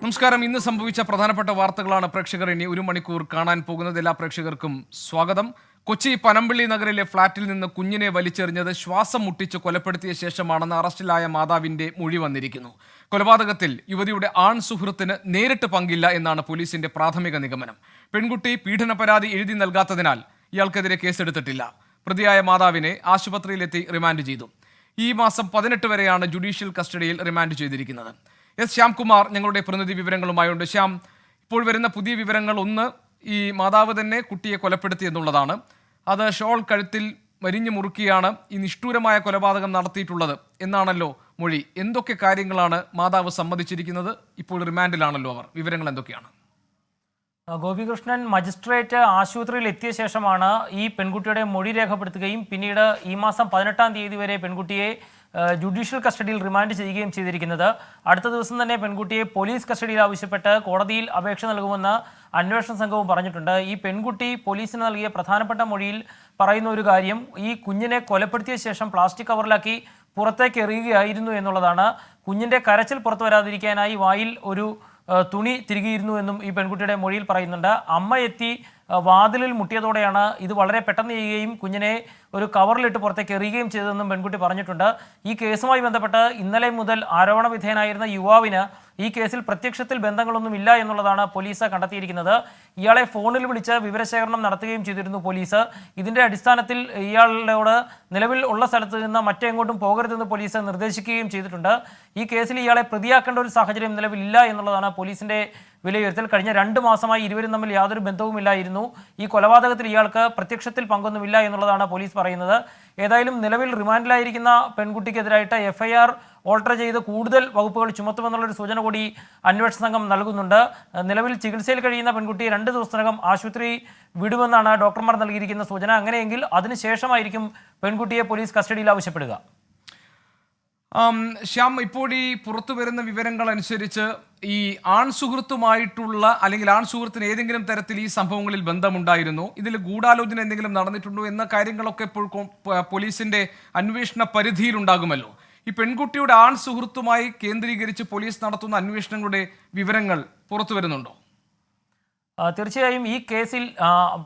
നമസ്കാരം. ഇന്ന് സംഭവിച്ച പ്രധാനപ്പെട്ട വാർത്തകളാണ് പ്രേക്ഷകർ ഇനി ഒരു മണിക്കൂർ കാണാൻ പോകുന്നത്. എല്ലാ പ്രേക്ഷകർക്കും സ്വാഗതം. കൊച്ചി പനമ്പള്ളി നഗറിലെ ഫ്ളാറ്റിൽ നിന്ന് കുഞ്ഞിനെ വലിച്ചെറിഞ്ഞത് ശ്വാസം മുട്ടിച്ച് കൊലപ്പെടുത്തിയ ശേഷമാണെന്ന് അറസ്റ്റിലായ മാതാവിന്റെ മൊഴി വന്നിരിക്കുന്നു. കൊലപാതകത്തിൽ യുവതിയുടെ ആൺ സുഹൃത്തിന് നേരിട്ട് പങ്കില്ല എന്നാണ് പോലീസിന്റെ പ്രാഥമിക നിഗമനം. പെൺകുട്ടി പീഡന പരാതി എഴുതി നൽകാത്തതിനാൽ ഇയാൾക്കെതിരെ കേസെടുത്തിട്ടില്ല. പ്രതിയായ മാതാവിനെ ആശുപത്രിയിലെത്തി റിമാൻഡ് ചെയ്തു. ഈ മാസം 18 വരെയാണ് ജുഡീഷ്യൽ കസ്റ്റഡിയിൽ റിമാൻഡ് ചെയ്തിരിക്കുന്നത്. എസ് ശ്യാംകുമാർ ഞങ്ങളുടെ പ്രതിനിധി വിവരങ്ങളുമായുണ്ട്. ശ്യാം, ഇപ്പോൾ വരുന്ന പുതിയ വിവരങ്ങൾ, ഒന്ന്, ഈ മാതാവ് തന്നെ കുട്ടിയെ കൊലപ്പെടുത്തി എന്നുള്ളതാണ്. അത് ഷോൾ കഴുത്തിൽ മരിഞ്ഞു മുറുക്കിയാണ് ഈ നിഷ്ഠൂരമായ കൊലപാതകം നടത്തിയിട്ടുള്ളത് എന്നാണല്ലോ മൊഴി. എന്തൊക്കെ കാര്യങ്ങളാണ് മാതാവ് സമ്മതിച്ചിരിക്കുന്നത്? ഇപ്പോൾ റിമാൻഡിലാണല്ലോ അവർ. വിവരങ്ങൾ എന്തൊക്കെയാണ്? ഗോപികൃഷ്ണൻ മജിസ്ട്രേറ്റ് ആശുപത്രിയിൽ എത്തിയ ശേഷമാണ് ഈ പെൺകുട്ടിയുടെ മൊഴി രേഖപ്പെടുത്തുകയും പിന്നീട് ഈ മാസം 18-ാം തീയതി വരെ പെൺകുട്ടിയെ ജുഡീഷ്യൽ കസ്റ്റഡിയിൽ റിമാൻഡ് ചെയ്യുകയും ചെയ്തിരിക്കുന്നത്. അടുത്ത ദിവസം തന്നെ പെൺകുട്ടിയെ പോലീസ് കസ്റ്റഡിയിൽ ആവശ്യപ്പെട്ട് കോടതിയിൽ അപേക്ഷ നൽകുമെന്ന് അന്വേഷണ സംഘവും പറഞ്ഞിട്ടുണ്ട്. ഈ പെൺകുട്ടി പോലീസിന് നൽകിയ പ്രധാനപ്പെട്ട മൊഴിയിൽ പറയുന്ന ഒരു കാര്യം, ഈ കുഞ്ഞിനെ കൊലപ്പെടുത്തിയ ശേഷം പ്ലാസ്റ്റിക് കവറിലാക്കി പുറത്തേക്ക് എറിയുകയായിരുന്നു എന്നുള്ളതാണ്. കുഞ്ഞിൻ്റെ കരച്ചിൽ പുറത്തു വരാതിരിക്കാനായി വായിൽ ഒരു തുണി തിരികെയിരുന്നു എന്നും ഈ പെൺകുട്ടിയുടെ മൊഴിയിൽ പറയുന്നുണ്ട്. അമ്മ എത്തി വാതിലിൽ മുട്ടിയതോടെയാണ് ഇത് വളരെ പെട്ടെന്ന് ചെയ്യുകയും കുഞ്ഞിനെ ഒരു കവറിലിട്ട് പുറത്തേക്ക് എറിയുകയും ചെയ്തതെന്നും പെൺകുട്ടി പറഞ്ഞിട്ടുണ്ട്. ഈ കേസുമായി ബന്ധപ്പെട്ട് ഇന്നലെ മുതൽ ആരോപണ വിധേയനായിരുന്ന യുവാവിന് ഈ കേസിൽ പ്രത്യക്ഷത്തിൽ ബന്ധങ്ങളൊന്നുമില്ല എന്നുള്ളതാണ് പോലീസ് കണ്ടെത്തിയിരിക്കുന്നത്. ഇയാളെ ഫോണിൽ വിളിച്ച് വിവരശേഖരണം നടത്തുകയും ചെയ്തിരുന്നു പോലീസ്. ഇതിൻ്റെ അടിസ്ഥാനത്തിൽ ഇയാളോട് നിലവിൽ ഉള്ള സ്ഥലത്ത് നിന്ന് മറ്റെങ്ങോട്ടും പോകരുതെന്ന് പോലീസ് നിർദ്ദേശിക്കുകയും ചെയ്തിട്ടുണ്ട്. ഈ കേസിൽ ഇയാളെ പ്രതിയാക്കേണ്ട ഒരു സാഹചര്യം നിലവിലില്ല എന്നുള്ളതാണ് പോലീസിൻ്റെ വിലയിരുത്തൽ. കഴിഞ്ഞ 2 മാസമായി ഇരുവരും തമ്മിൽ യാതൊരു ബന്ധവുമില്ലായിരുന്നു. ഈ കൊലപാതകത്തിൽ ഇയാൾക്ക് പ്രത്യക്ഷത്തിൽ പങ്കൊന്നുമില്ല എന്നുള്ളതാണ് പോലീസ് പറയുന്നത്. ഏതായാലും നിലവിൽ റിമാൻഡിലായിരിക്കുന്ന പെൺകുട്ടിക്കെതിരായിട്ട് FIR ഓൾട്ടർ ചെയ്ത് കൂടുതൽ വകുപ്പുകൾ ചുമത്തുമെന്നുള്ളൊരു സൂചന കൂടി അന്വേഷണ സംഘം നൽകുന്നുണ്ട്. നിലവിൽ ചികിത്സയിൽ കഴിയുന്ന പെൺകുട്ടി 2 ദിവസത്തിനകം ആശുപത്രി വിടുമെന്നാണ് ഡോക്ടർമാർ നൽകിയിരിക്കുന്ന സൂചന. അങ്ങനെയെങ്കിൽ അതിനുശേഷമായിരിക്കും പെൺകുട്ടിയെ പോലീസ് കസ്റ്റഡിയിൽ ആവശ്യപ്പെടുക. ശ്യാം, ഇപ്പോൾ ഈ പുറത്തു വരുന്ന വിവരങ്ങൾ അനുസരിച്ച് ഈ ആൺ സുഹൃത്തുമായിട്ടുള്ള അല്ലെങ്കിൽ ആൺ സുഹൃത്തിന് ഏതെങ്കിലും തരത്തിൽ ഈ സംഭവങ്ങളിൽ ബന്ധമുണ്ടായിരുന്നു, ഇതിൽ ഗൂഢാലോചന എന്തെങ്കിലും നടന്നിട്ടുണ്ടോ എന്ന കാര്യങ്ങളൊക്കെ ഇപ്പോൾ പോലീസിന്റെ അന്വേഷണ പരിധിയിലുണ്ടാകുമല്ലോ. ഈ പെൺകുട്ടിയുടെ ആൺ സുഹൃത്തുമായി കേന്ദ്രീകരിച്ച് പോലീസ് നടത്തുന്ന അന്വേഷണങ്ങളുടെ വിവരങ്ങൾ പുറത്തു വരുന്നുണ്ടോ? തീർച്ചയായും ഈ കേസിൽ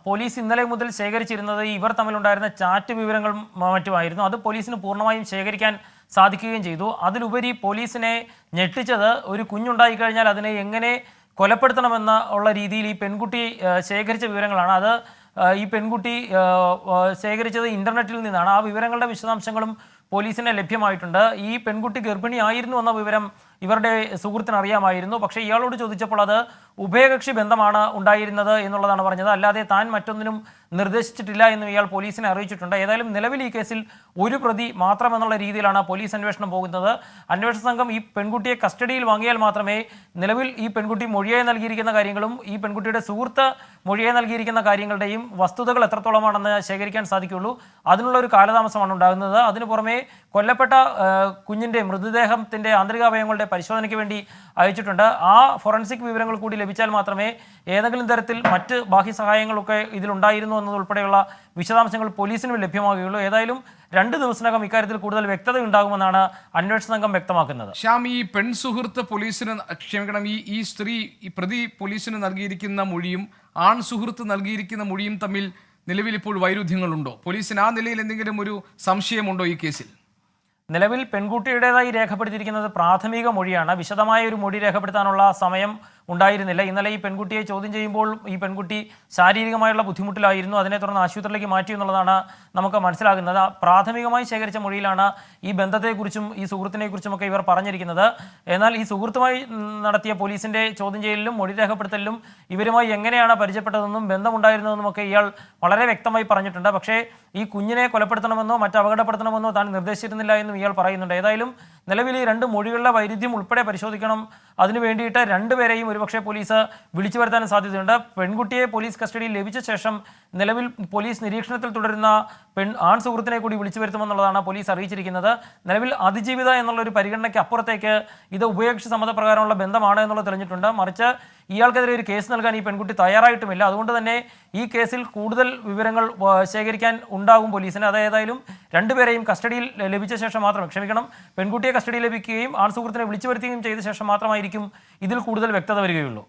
പോലീസ് ഇന്നലെ മുതൽ ശേഖരിച്ചിരുന്നത് ഇവർ തമ്മിലുണ്ടായിരുന്ന ചാറ്റ് വിവരങ്ങളും മറ്റുമായിരുന്നു. അത് പോലീസിന് പൂർണ്ണമായും ശേഖരിക്കാൻ സാധിക്കുകയും ചെയ്തു. അതിലുപരി പോലീസിനെ ഞെട്ടിച്ചത്, ഒരു കുഞ്ഞുണ്ടായിക്കഴിഞ്ഞാൽ അതിനെ എങ്ങനെ കൊലപ്പെടുത്തണമെന്ന ഉള്ള രീതിയിൽ ഈ പെൺകുട്ടി ശേഖരിച്ച വിവരങ്ങളാണ്. അത് ഈ പെൺകുട്ടി ശേഖരിച്ചത് ഇൻ്റർനെറ്റിൽ നിന്നാണ്. ആ വിവരങ്ങളുടെ വിശദാംശങ്ങളും പോലീസിന് ലഭ്യമായിട്ടുണ്ട്. ഈ പെൺകുട്ടി ഗർഭിണിയായിരുന്നു എന്ന വിവരം ഇവരുടെ സുഹൃത്തിന് അറിയാമായിരുന്നു. പക്ഷേ ഇയാളോട് ചോദിച്ചപ്പോൾ അത് ഉഭയകക്ഷി ബന്ധമാണ് ഉണ്ടായിരുന്നത് എന്നുള്ളതാണ് പറഞ്ഞത്. അല്ലാതെ താൻ മറ്റൊന്നിനും നിർദ്ദേശിച്ചിട്ടില്ല എന്നും ഇയാൾ പോലീസിനെ അറിയിച്ചിട്ടുണ്ട്. ഏതായാലും നിലവിൽ ഈ കേസിൽ ഒരു പ്രതി മാത്രമെന്നുള്ള രീതിയിലാണ് പോലീസ് അന്വേഷണം പോകുന്നത്. അന്വേഷണ സംഘം ഈ പെൺകുട്ടിയെ കസ്റ്റഡിയിൽ വാങ്ങിയാൽ മാത്രമേ നിലവിൽ ഈ പെൺകുട്ടി മൊഴിയായി നൽകിയിരിക്കുന്ന കാര്യങ്ങളും ഈ പെൺകുട്ടിയുടെ സുഹൃത്ത് മൊഴിയായി നൽകിയിരിക്കുന്ന കാര്യങ്ങളുടെയും വസ്തുതകൾ എത്രത്തോളമാണെന്ന് ശേഖരിക്കാൻ സാധിക്കുകയുള്ളൂ. അതിനുള്ള ഒരു കാലതാമസമാണ് ഉണ്ടാകുന്നത്. അതിനു പുറമെ കൊല്ലപ്പെട്ട കുഞ്ഞിൻ്റെ മൃതദേഹത്തിൻ്റെ ആന്തരികാവയവങ്ങളുടെ പരിശോധനയ്ക്ക് വേണ്ടി അയച്ചിട്ടുണ്ട്. ആ ഫോറൻസിക് വിവരങ്ങൾ കൂടി ലഭിച്ചാൽ മാത്രമേ ഏതെങ്കിലും തരത്തിൽ മറ്റ് ബാഹ്യ സഹായങ്ങളൊക്കെ ഇതിലുണ്ടായിരുന്നു എന്നതുൾപ്പെടെയുള്ള വിശദാംശങ്ങൾ പോലീസിനും ലഭ്യമാകുകയുള്ളൂ. ഏതായാലും 2 ദിവസത്തിനകം ഇക്കാര്യത്തിൽ കൂടുതൽ വ്യക്തത ഉണ്ടാകുമെന്നാണ് അന്വേഷണ സംഘം വ്യക്തമാക്കുന്നത്. ശ്യാം, ഈ പെൺസുഹൃത്ത് പോലീസിന് ഈ സ്ത്രീ ഈ പ്രതി പോലീസിന് നൽകിയിരിക്കുന്ന മൊഴിയും ആൺ സുഹൃത്ത് നൽകിയിരിക്കുന്ന മൊഴിയും തമ്മിൽ നിലവിൽ ഇപ്പോൾ വൈരുദ്ധ്യങ്ങളുണ്ടോ? പോലീസിന് ആ നിലയിൽ എന്തെങ്കിലും ഒരു സംശയമുണ്ടോ ഈ കേസിൽ? നിലവിൽ പെൺകുട്ടിയുടേതായി രേഖപ്പെടുത്തിയിരിക്കുന്നത് പ്രാഥമിക മൊഴിയാണ്. വിശദമായ ഒരു മൊഴി രേഖപ്പെടുത്താനുള്ള സമയം ഉണ്ടായിരുന്നില്ല. ഇന്നലെ ഈ പെൺകുട്ടിയെ ചോദ്യം ചെയ്യുമ്പോൾ ഈ പെൺകുട്ടി ശാരീരികമായുള്ള ബുദ്ധിമുട്ടിലായിരുന്നു. അതിനെ തുടർന്ന് ആശുപത്രിയിലേക്ക് മാറ്റി എന്നുള്ളതാണ് നമുക്ക് മനസ്സിലാകുന്നത്. പ്രാഥമികമായി ശേഖരിച്ച മൊഴിയിലാണ് ഈ ബന്ധത്തെക്കുറിച്ചും ഈ സുഹൃത്തിനെക്കുറിച്ചുമൊക്കെ ഇവർ പറഞ്ഞിരിക്കുന്നത്. എന്നാൽ ഈ സുഹൃത്തുമായി നടത്തിയ പോലീസിൻ്റെ ചോദ്യം ചെയ്യലിലും മൊഴി രേഖപ്പെടുത്തലിലും ഇവരുമായി എങ്ങനെയാണ് പരിചയപ്പെട്ടതെന്നും ബന്ധമുണ്ടായിരുന്നതെന്നുമൊക്കെ ഇയാൾ വളരെ വ്യക്തമായി പറഞ്ഞിട്ടുണ്ട്. പക്ഷേ ഈ കുഞ്ഞിനെ കൊലപ്പെടുത്തണമെന്നോ മറ്റ് അപകടപ്പെടുത്തണമെന്നോ താൻ നിർദ്ദേശിച്ചിരുന്നില്ല എന്നും ഇയാൾ പറയുന്നുണ്ട്. ഏതായാലും നിലവിൽ ഈ 2 മൊഴികളുടെ വൈരുദ്ധ്യം ഉൾപ്പെടെ പരിശോധിക്കണം. അതിനു വേണ്ടിയിട്ട് 2 പേരെയും ഒരുപക്ഷെ പോലീസ് വിളിച്ചു വരുത്താനും സാധ്യതയുണ്ട്. പെൺകുട്ടിയെ പോലീസ് കസ്റ്റഡിയിൽ ലഭിച്ച ശേഷം നിലവിൽ പോലീസ് നിരീക്ഷണത്തിൽ തുടരുന്ന ആൺ സുഹൃത്തിനെ കൂടി വിളിച്ചു വരുത്തുമെന്നുള്ളതാണ് പോലീസ് അറിയിച്ചിരിക്കുന്നത്. നിലവിൽ അതിജീവിത എന്നുള്ളൊരു പരിഗണനയ്ക്ക് അപ്പുറത്തേക്ക് ഇത് ഉഭയകക്ഷി സമ്മതപ്രകാരമുള്ള ബന്ധമാണ് എന്നുള്ളത് തെളിഞ്ഞിട്ടുണ്ട്. മറിച്ച് ഇയാൾക്കെതിരെ ഒരു കേസ് നൽകാൻ ഈ പെൺകുട്ടി തയ്യാറായിട്ടുമില്ല. അതുകൊണ്ട് തന്നെ ഈ കേസിൽ കൂടുതൽ വിവരങ്ങൾ ശേഖരിക്കാൻ ഉണ്ടാകും പോലീസിന്. അതേതായാലും രണ്ടുപേരെയും കസ്റ്റഡിയിൽ ലഭിച്ച ശേഷം പെൺകുട്ടിയെ കസ്റ്റഡിയിൽ ലഭിക്കുകയും ആൺസുഹൃത്തിനെ വിളിച്ചു വരുത്തുകയും ചെയ്ത ശേഷം മാത്രമായിരിക്കും ഇതിൽ കൂടുതൽ വ്യക്തത വരികയുള്ളൂ.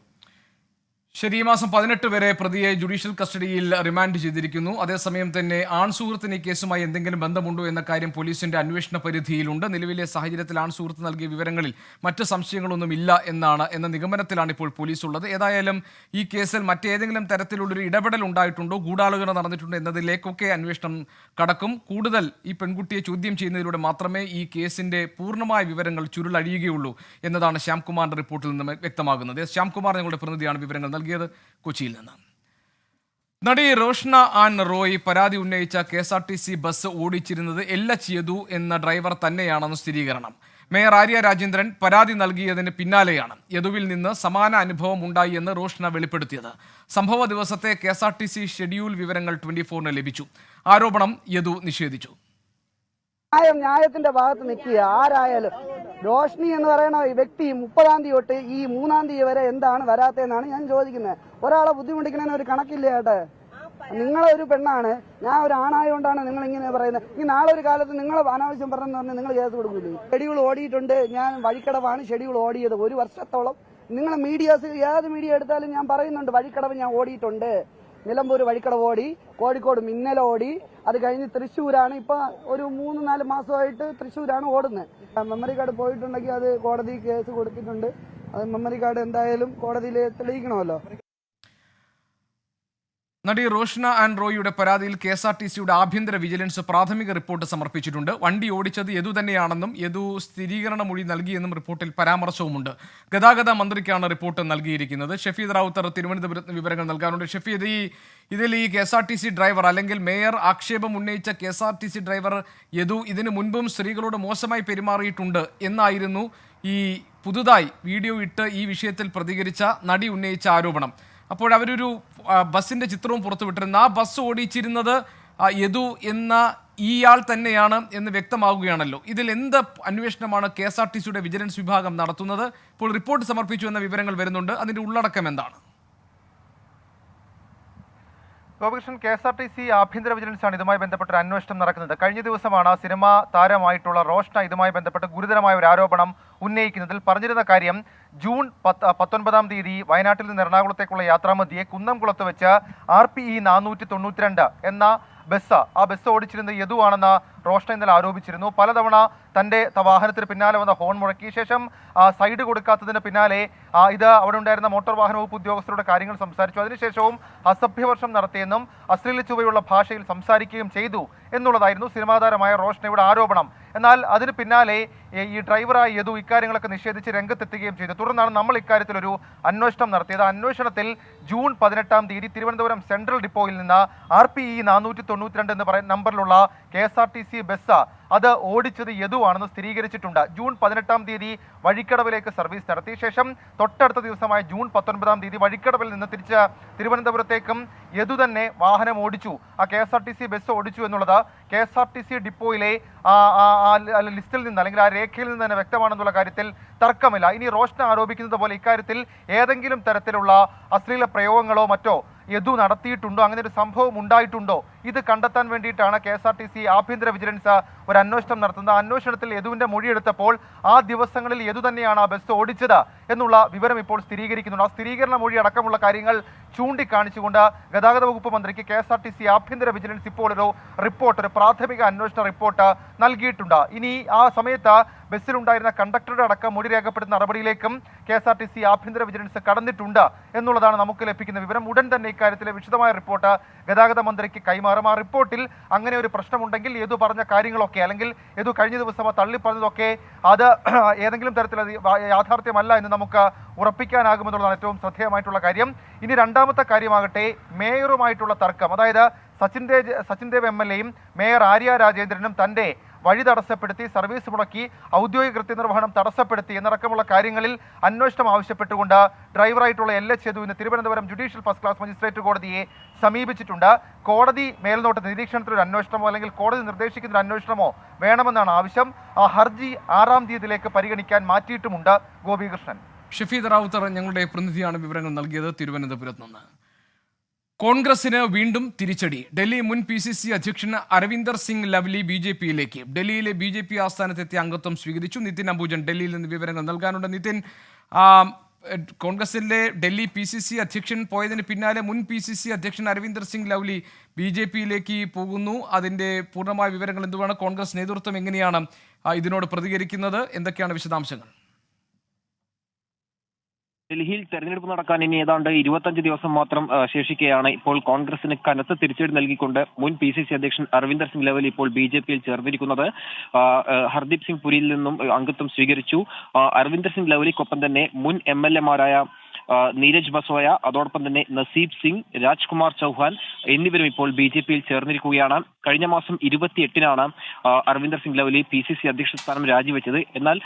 ശരി, ഈ മാസം 18 വരെ പ്രതിയെ ജുഡീഷ്യൽ കസ്റ്റഡിയിൽ റിമാൻഡ് ചെയ്തിരിക്കുന്നു. അതേസമയം തന്നെ ആൺസുഹൃത്തിന് ഈ കേസുമായി എന്തെങ്കിലും ബന്ധമുണ്ടോ എന്ന കാര്യം പോലീസിന്റെ അന്വേഷണ പരിധിയിലുണ്ട്. നിലവിലെ സാഹചര്യത്തിൽ ആൺസുഹൃത്ത് നൽകിയ വിവരങ്ങളിൽ മറ്റ് സംശയങ്ങളൊന്നും ഇല്ല എന്ന നിഗമനത്തിലാണ് ഇപ്പോൾ പോലീസ് ഉള്ളത്. ഏതായാലും ഈ കേസിൽ മറ്റേതെങ്കിലും തരത്തിലുള്ളൊരു ഇടപെടൽ ഉണ്ടായിട്ടുണ്ടോ, ഗൂഢാലോചന നടന്നിട്ടുണ്ടോ എന്നതിലേക്കൊക്കെ അന്വേഷണം കടക്കും. കൂടുതൽ ഈ പെൺകുട്ടിയെ ചോദ്യം ചെയ്യുന്നതിലൂടെ മാത്രമേ ഈ കേസിന്റെ പൂർണ്ണമായ വിവരങ്ങൾ ചുരുളഴിയുകയുള്ളൂ എന്നതാണ് ശ്യാംകുമാറിന്റെ റിപ്പോർട്ടിൽ നിന്ന് വ്യക്തമാകുന്നത്. ശ്യാംകുമാർ ഞങ്ങളുടെ പ്രതിനിധിയാണ് വിവരങ്ങൾ നൽകിയത് കൊച്ചിയിൽ നിന്ന്. നടി റോഷ്ന ആൻ റോയ് പരാതി ഉന്നയിച്ച KSRTC ബസ് ഓടിച്ചിരുന്നത് യദു എന്ന ഡ്രൈവർ തന്നെയാണെന്ന് സ്ഥിരീകരണം. മേയർ ആര്യ രാജേന്ദ്രൻ പരാതി നൽകിയതിന് പിന്നാലെയാണ് യദുവിൽ നിന്ന് സമാന അനുഭവം ഉണ്ടായി എന്ന് റോഷ്ന വെളിപ്പെടുത്തിയത്. സംഭവ ദിവസത്തെ KSRTC ഷെഡ്യൂൾ വിവരങ്ങൾ 24-ന് ലഭിച്ചു. ആരോപണം യദു നിഷേധിച്ചു. ന്യായത്തിന്റെ ഭാഗത്ത് നിൽക്കുക ആരായാലും. റോഷ്നി എന്ന് പറയുന്ന വ്യക്തി 30-ാം തീയതി തൊട്ട് ഈ 3-ാം തീയതി വരെ എന്താണ് വരാത്തതെന്നാണ് ഞാൻ ചോദിക്കുന്നത്. ഒരാളെ ബുദ്ധിമുട്ടിക്കുന്നതിന് ഒരു കണക്കില്ല ചേട്ടാ. നിങ്ങളൊരു പെണ്ണാണ്, ഞാൻ ഒരു ആണായതുകൊണ്ടാണ് നിങ്ങൾ ഇങ്ങനെ പറയുന്നത്. ഈ നാളെ ഒരു കാലത്ത് നിങ്ങൾ അനാവശ്യം പറഞ്ഞെന്ന് പറഞ്ഞാൽ നിങ്ങൾ കേസ് കൊടുക്കില്ലേ? ഷെഡ്യൂൾ ഓടിയിട്ടുണ്ട്. ഞാൻ വഴിക്കടവാണ് ഷെഡ്യൂൾ ഓടിയത് 1 വർഷത്തോളം. നിങ്ങൾ മീഡിയാസ് ഏത് മീഡിയ എടുത്താലും ഞാൻ പറയുന്നുണ്ട് വഴിക്കടവ് ഞാൻ ഓടിയിട്ടുണ്ട്. നിലമ്പൂർ വഴിക്കടവ് ഓടി, കോഴിക്കോട് മിന്നൽ ഓടി, അത് കഴിഞ്ഞ് തൃശ്ശൂരാണ് ഇപ്പൊ ഒരു 3-4 മാസമായിട്ട് തൃശ്ശൂരാണ് ഓടുന്നത്. മെമ്മറി കാർഡ് പോയിട്ടുണ്ടെങ്കിൽ അത് കോടതി കേസ് കൊടുത്തിട്ടുണ്ട്. അത് മെമ്മറി കാർഡ് എന്തായാലും കോടതിയിൽ തെളിയിക്കണമല്ലോ. നടി റോഷ്ന ആൻ റോയിയുടെ പരാതിയിൽ KSRTCയുടെ ആഭ്യന്തര വിജിലൻസ് പ്രാഥമിക റിപ്പോർട്ട് സമർപ്പിച്ചിട്ടുണ്ട്. വണ്ടി ഓടിച്ചത് യദു തന്നെയാണെന്നും യദു സ്ഥിരീകരണ മൊഴി നൽകിയെന്നും റിപ്പോർട്ടിൽ പരാമർശവുമുണ്ട്. ഗതാഗത മന്ത്രിക്കാണ് റിപ്പോർട്ട് നൽകിയിരിക്കുന്നത്. ഷഫീദ് റാവുത്തർ തിരുവനന്തപുരത്ത് വിവരങ്ങൾ നൽകാനുണ്ട്. ഷഫീദ്, ഇതിൽ ഈ KSRTC ഡ്രൈവർ അല്ലെങ്കിൽ മേയർ ആക്ഷേപം ഉന്നയിച്ച KSRTC ഡ്രൈവർ യദു ഇതിനു മുൻപും സ്ത്രീകളോട് മോശമായി പെരുമാറിയിട്ടുണ്ട് എന്നായിരുന്നു ഈ പുതുതായി വീഡിയോ ഇട്ട് ഈ വിഷയത്തിൽ പ്രതികരിച്ച നടി ഉന്നയിച്ച ആരോപണം. അപ്പോൾ അവരൊരു ബസ്സിന്റെ ചിത്രവും പുറത്തുവിട്ടിരുന്നു. ആ ബസ് ഓടിച്ചിരുന്നത് യദു എന്ന ഇയാൾ തന്നെയാണ് എന്ന് വ്യക്തമാകുകയാണല്ലോ. ഇതിൽ എന്ത് അന്വേഷണമാണ് KSRTCയുടെ വിജിലൻസ് വിഭാഗം നടത്തുന്നത്? ഇപ്പോൾ റിപ്പോർട്ട് സമർപ്പിച്ചു എന്ന വിവരങ്ങൾ വരുന്നുണ്ട്. അതിന്റെ ഉള്ളടക്കം എന്താണ്? ഗോപികൃഷ്ണൻ, KSRTC ആഭ്യന്തര വിജിലൻസാണ് ഇതുമായി ബന്ധപ്പെട്ട ഒരു അന്വേഷണം നടക്കുന്നത്. കഴിഞ്ഞ ദിവസമാണ് സിനിമാ താരമായിട്ടുള്ള റോഷ്ന ഇതുമായി ബന്ധപ്പെട്ട് ഗുരുതരമായ ഒരു ആരോപണം ഉന്നയിക്കുന്നതിൽ പറഞ്ഞിരുന്ന കാര്യം ജൂൺ 19-ാം തീയതി വയനാട്ടിൽ നിന്ന് എറണാകുളത്തേക്കുള്ള യാത്രാമധ്യേ കുന്നംകുളത്ത് വെച്ച് RPE 492 എന്ന ആ ബസ് ഓടിച്ചിരുന്നത് യദു ആണെന്ന് റോഷ്ന ഇന്നലെ ആരോപിച്ചിരുന്നു. പലതവണ തന്റെ വാഹനത്തിന് പിന്നാലെ വന്ന ഹോൺ മുഴക്കിയ ശേഷം സൈഡ് കൊടുക്കാത്തതിന് പിന്നാലെ ഇത് അവിടെ ഉണ്ടായിരുന്ന മോട്ടോർ വാഹന വകുപ്പ് ഉദ്യോഗസ്ഥരുടെ കാര്യങ്ങൾ സംസാരിച്ചു. അതിനുശേഷവും അസഭ്യവർഷം നടത്തിയെന്നും അശ്ലീല ചുവയുള്ള ഭാഷയിൽ സംസാരിക്കുകയും ചെയ്തു എന്നുള്ളതായിരുന്നു സിനിമാ താരമായ റോഷ്നയുടെ ആരോപണം. എന്നാൽ അതിന് പിന്നാലെ ഈ ഡ്രൈവറായ യദു ഇക്കാര്യങ്ങളൊക്കെ നിഷേധിച്ച് രംഗത്തെത്തുകയും ചെയ്തു. തുടർന്നാണ് നമ്മൾ ഇക്കാര്യത്തിൽ ഒരു അന്വേഷണം നടത്തിയത്. അന്വേഷണത്തിൽ ജൂൺ 18-ാം തീയതി തിരുവനന്തപുരം സെൻട്രൽ ഡിപ്പോയിൽ നിന്ന് RPE 492 എന്ന് പറയുന്ന നമ്പറിലുള്ള KSRTC ബസ് അത് ഓടിച്ചത് യദു ആണെന്ന് സ്ഥിരീകരിച്ചിട്ടുണ്ട്. ജൂൺ 18-ാം തീയതി വഴിക്കടവിലേക്ക് സർവീസ് നടത്തിയ ശേഷം തൊട്ടടുത്ത ദിവസമായ ജൂൺ 19-ാം തീയതി വഴിക്കടവിൽ നിന്ന് തിരിച്ച് തിരുവനന്തപുരത്തേക്കും യദു തന്നെ വാഹനം ഓടിച്ചു. ആ KSRTC ബസ് ഓടിച്ചു എന്നുള്ളത് KSRTC ഡിപ്പോയിലെ ലിസ്റ്റിൽ നിന്ന് അല്ലെങ്കിൽ ആ രേഖയിൽ നിന്ന് തന്നെ വ്യക്തമാണെന്നുള്ള കാര്യത്തിൽ തർക്കമില്ല. ഇനി റോഷ്ന ആരോപിക്കുന്നത് പോലെ ഇക്കാര്യത്തിൽ ഏതെങ്കിലും തരത്തിലുള്ള അശ്ലീല പ്രയോഗങ്ങളോ മറ്റോ യദു നടത്തിയിട്ടുണ്ടോ, അങ്ങനെ ഒരു സംഭവം ഉണ്ടായിട്ടുണ്ടോ, ഇത് കണ്ടെത്താൻ വേണ്ടിയിട്ടാണ് KSRTC ആഭ്യന്തര വിജിലൻസ് ഒരു അന്വേഷണം നടത്തുന്നത്. അന്വേഷണത്തിൽ യദുവിന്റെ മൊഴിയെടുത്തപ്പോൾ ആ ദിവസങ്ങളിൽ യദു തന്നെയാണ് ആ ബസ് ഓടിച്ചത് എന്നുള്ള വിവരം ഇപ്പോൾ സ്ഥിരീകരിക്കുന്നുണ്ട്. ആ സ്ഥിരീകരണ മൊഴി അടക്കമുള്ള കാര്യങ്ങൾ ചൂണ്ടിക്കാണിച്ചുകൊണ്ട് ഗതാഗത വകുപ്പ് മന്ത്രിക്ക് KSRTC ആഭ്യന്തര വിജിലൻസ് ഇപ്പോൾ ഒരു പ്രാഥമിക അന്വേഷണ റിപ്പോർട്ട് നൽകിയിട്ടുണ്ട്. ഇനി ആ സമയത്ത് ബസ്സിലുണ്ടായിരുന്ന കണ്ടക്ടറുടെ അടക്കം മൊഴി രേഖപ്പെടുത്തുന്ന നടപടിയിലേക്കും KSRTC ആഭ്യന്തര വിജിലൻസ് കടന്നിട്ടുണ്ട് എന്നുള്ളതാണ് നമുക്ക് ലഭിക്കുന്ന വിവരം. ഉടൻ തന്നെ ഇക്കാര്യത്തിലെ വിശദമായ റിപ്പോർട്ട് ഗതാഗത മന്ത്രിക്ക് കൈമാറും. ആ റിപ്പോർട്ടിൽ അങ്ങനെ ഒരു പ്രശ്നമുണ്ടെങ്കിൽ യദു പറഞ്ഞ കാര്യങ്ങളൊക്കെ അല്ലെങ്കിൽ യദു കഴിഞ്ഞ ദിവസം തള്ളി പറഞ്ഞതൊക്കെ അത് ഏതെങ്കിലും തരത്തിൽ യാഥാർത്ഥ്യമല്ല എന്ന് നമുക്ക് ഉറപ്പിക്കാനാകുമെന്നുള്ളതാണ് ഏറ്റവും ശ്രദ്ധേയമായിട്ടുള്ള കാര്യം. ഇനി രണ്ടാമത്തെ കാര്യമാകട്ടെ മേയറുമായിട്ടുള്ള തർക്കം. അതായത് സച്ചിൻ ദേവ് MLA-യും മേയർ ആര്യ രാജേന്ദ്രനും തന്റെ വഴി തടസ്സപ്പെടുത്തി, സർവീസ് മുടക്കി, ഔദ്യോഗിക കൃത്യനിർവഹണം തടസ്സപ്പെടുത്തി എന്നടക്കമുള്ള കാര്യങ്ങളിൽ അന്വേഷണം ആവശ്യപ്പെട്ടുകൊണ്ട് ഡ്രൈവറായിട്ടുള്ള LH യദുവിന് Thiruvananthapuram judicial first class magistrate കോടതിയെ സമീപിച്ചിട്ടുണ്ട്. കോടതി മേൽനോട്ട നിരീക്ഷണത്തിൽ ഒരു അന്വേഷണമോ അല്ലെങ്കിൽ കോടതി നിർദ്ദേശിക്കുന്ന ഒരു അന്വേഷണമോ വേണമെന്നാണ് ആവശ്യം. ആ ഹർജി 6-ാം തീയതിയിലേക്ക് പരിഗണിക്കാൻ മാറ്റിയിട്ടുമുണ്ട്. ഗോപികൃഷ്ണൻ. ഷഫീദ് റാവുത്തർ ഞങ്ങളുടെ പ്രതിനിധിയാണ് വിവരങ്ങൾ നൽകിയത് തിരുവനന്തപുരത്ത് നിന്ന്. കോൺഗ്രസിന് വീണ്ടും തിരിച്ചടി. ഡൽഹി മുൻ PCC അധ്യക്ഷൻ അരവിന്ദർ സിംഗ് ലവ്ലി BJPയിലേക്ക്. ഡൽഹിയിലെ BJP ആസ്ഥാനത്തെത്തിയ അംഗത്വം സ്വീകരിച്ചു. നിതിൻ അംബുജൻ ഡൽഹിയിൽ നിന്ന് വിവരങ്ങൾ നൽകാനുണ്ട്. നിതിൻ, കോൺഗ്രസിലെ ഡൽഹി PCC അധ്യക്ഷൻ പോയതിന് പിന്നാലെ മുൻ PCC അധ്യക്ഷൻ അരവിന്ദർ സിംഗ് ലവ്ലി BJPയിലേക്ക് പോകുന്നു. അതിന്റെ പൂർണ്ണമായ വിവരങ്ങൾ എന്തുവാണ്? കോൺഗ്രസ് നേതൃത്വം എങ്ങനെയാണ് ഇതിനോട് പ്രതികരിക്കുന്നത്? എന്തൊക്കെയാണ് വിശദാംശങ്ങൾ? ഡൽഹിയിൽ തെരഞ്ഞെടുപ്പ് നടക്കാൻ ഇനി ഏതാണ്ട് 25 ദിവസം മാത്രം ശേഷിക്കെയാണ് ഇപ്പോൾ കോൺഗ്രസിന് കനത്ത തിരിച്ചടി നൽകിക്കൊണ്ട് മുൻ PCC അധ്യക്ഷൻ അരവിന്ദർ സിംഗ് ലവ്ലി ഇപ്പോൾ BJPയിൽ ചേർന്നിരിക്കുന്നത്. ഹർദീപ് സിംഗ് പുരിയിൽ നിന്നും അംഗത്വം സ്വീകരിച്ചു. അരവിന്ദർ സിംഗ് ലവ്ലിക്കൊപ്പം തന്നെ മുൻ MLA മാരായ നീരജ് ബസോയ, അതോടൊപ്പം തന്നെ നസീബ് സിംഗ്, രാജ്കുമാർ ചൗഹാൻ എന്നിവരും ഇപ്പോൾ BJPയിൽ ചേർന്നിരിക്കുകയാണ്. കഴിഞ്ഞ മാസം 28-നാണ് അരവിന്ദർ സിംഗ് ലവ്ലി PCC അധ്യക്ഷ സ്ഥാനം രാജിവെച്ചത്. എന്നാൽ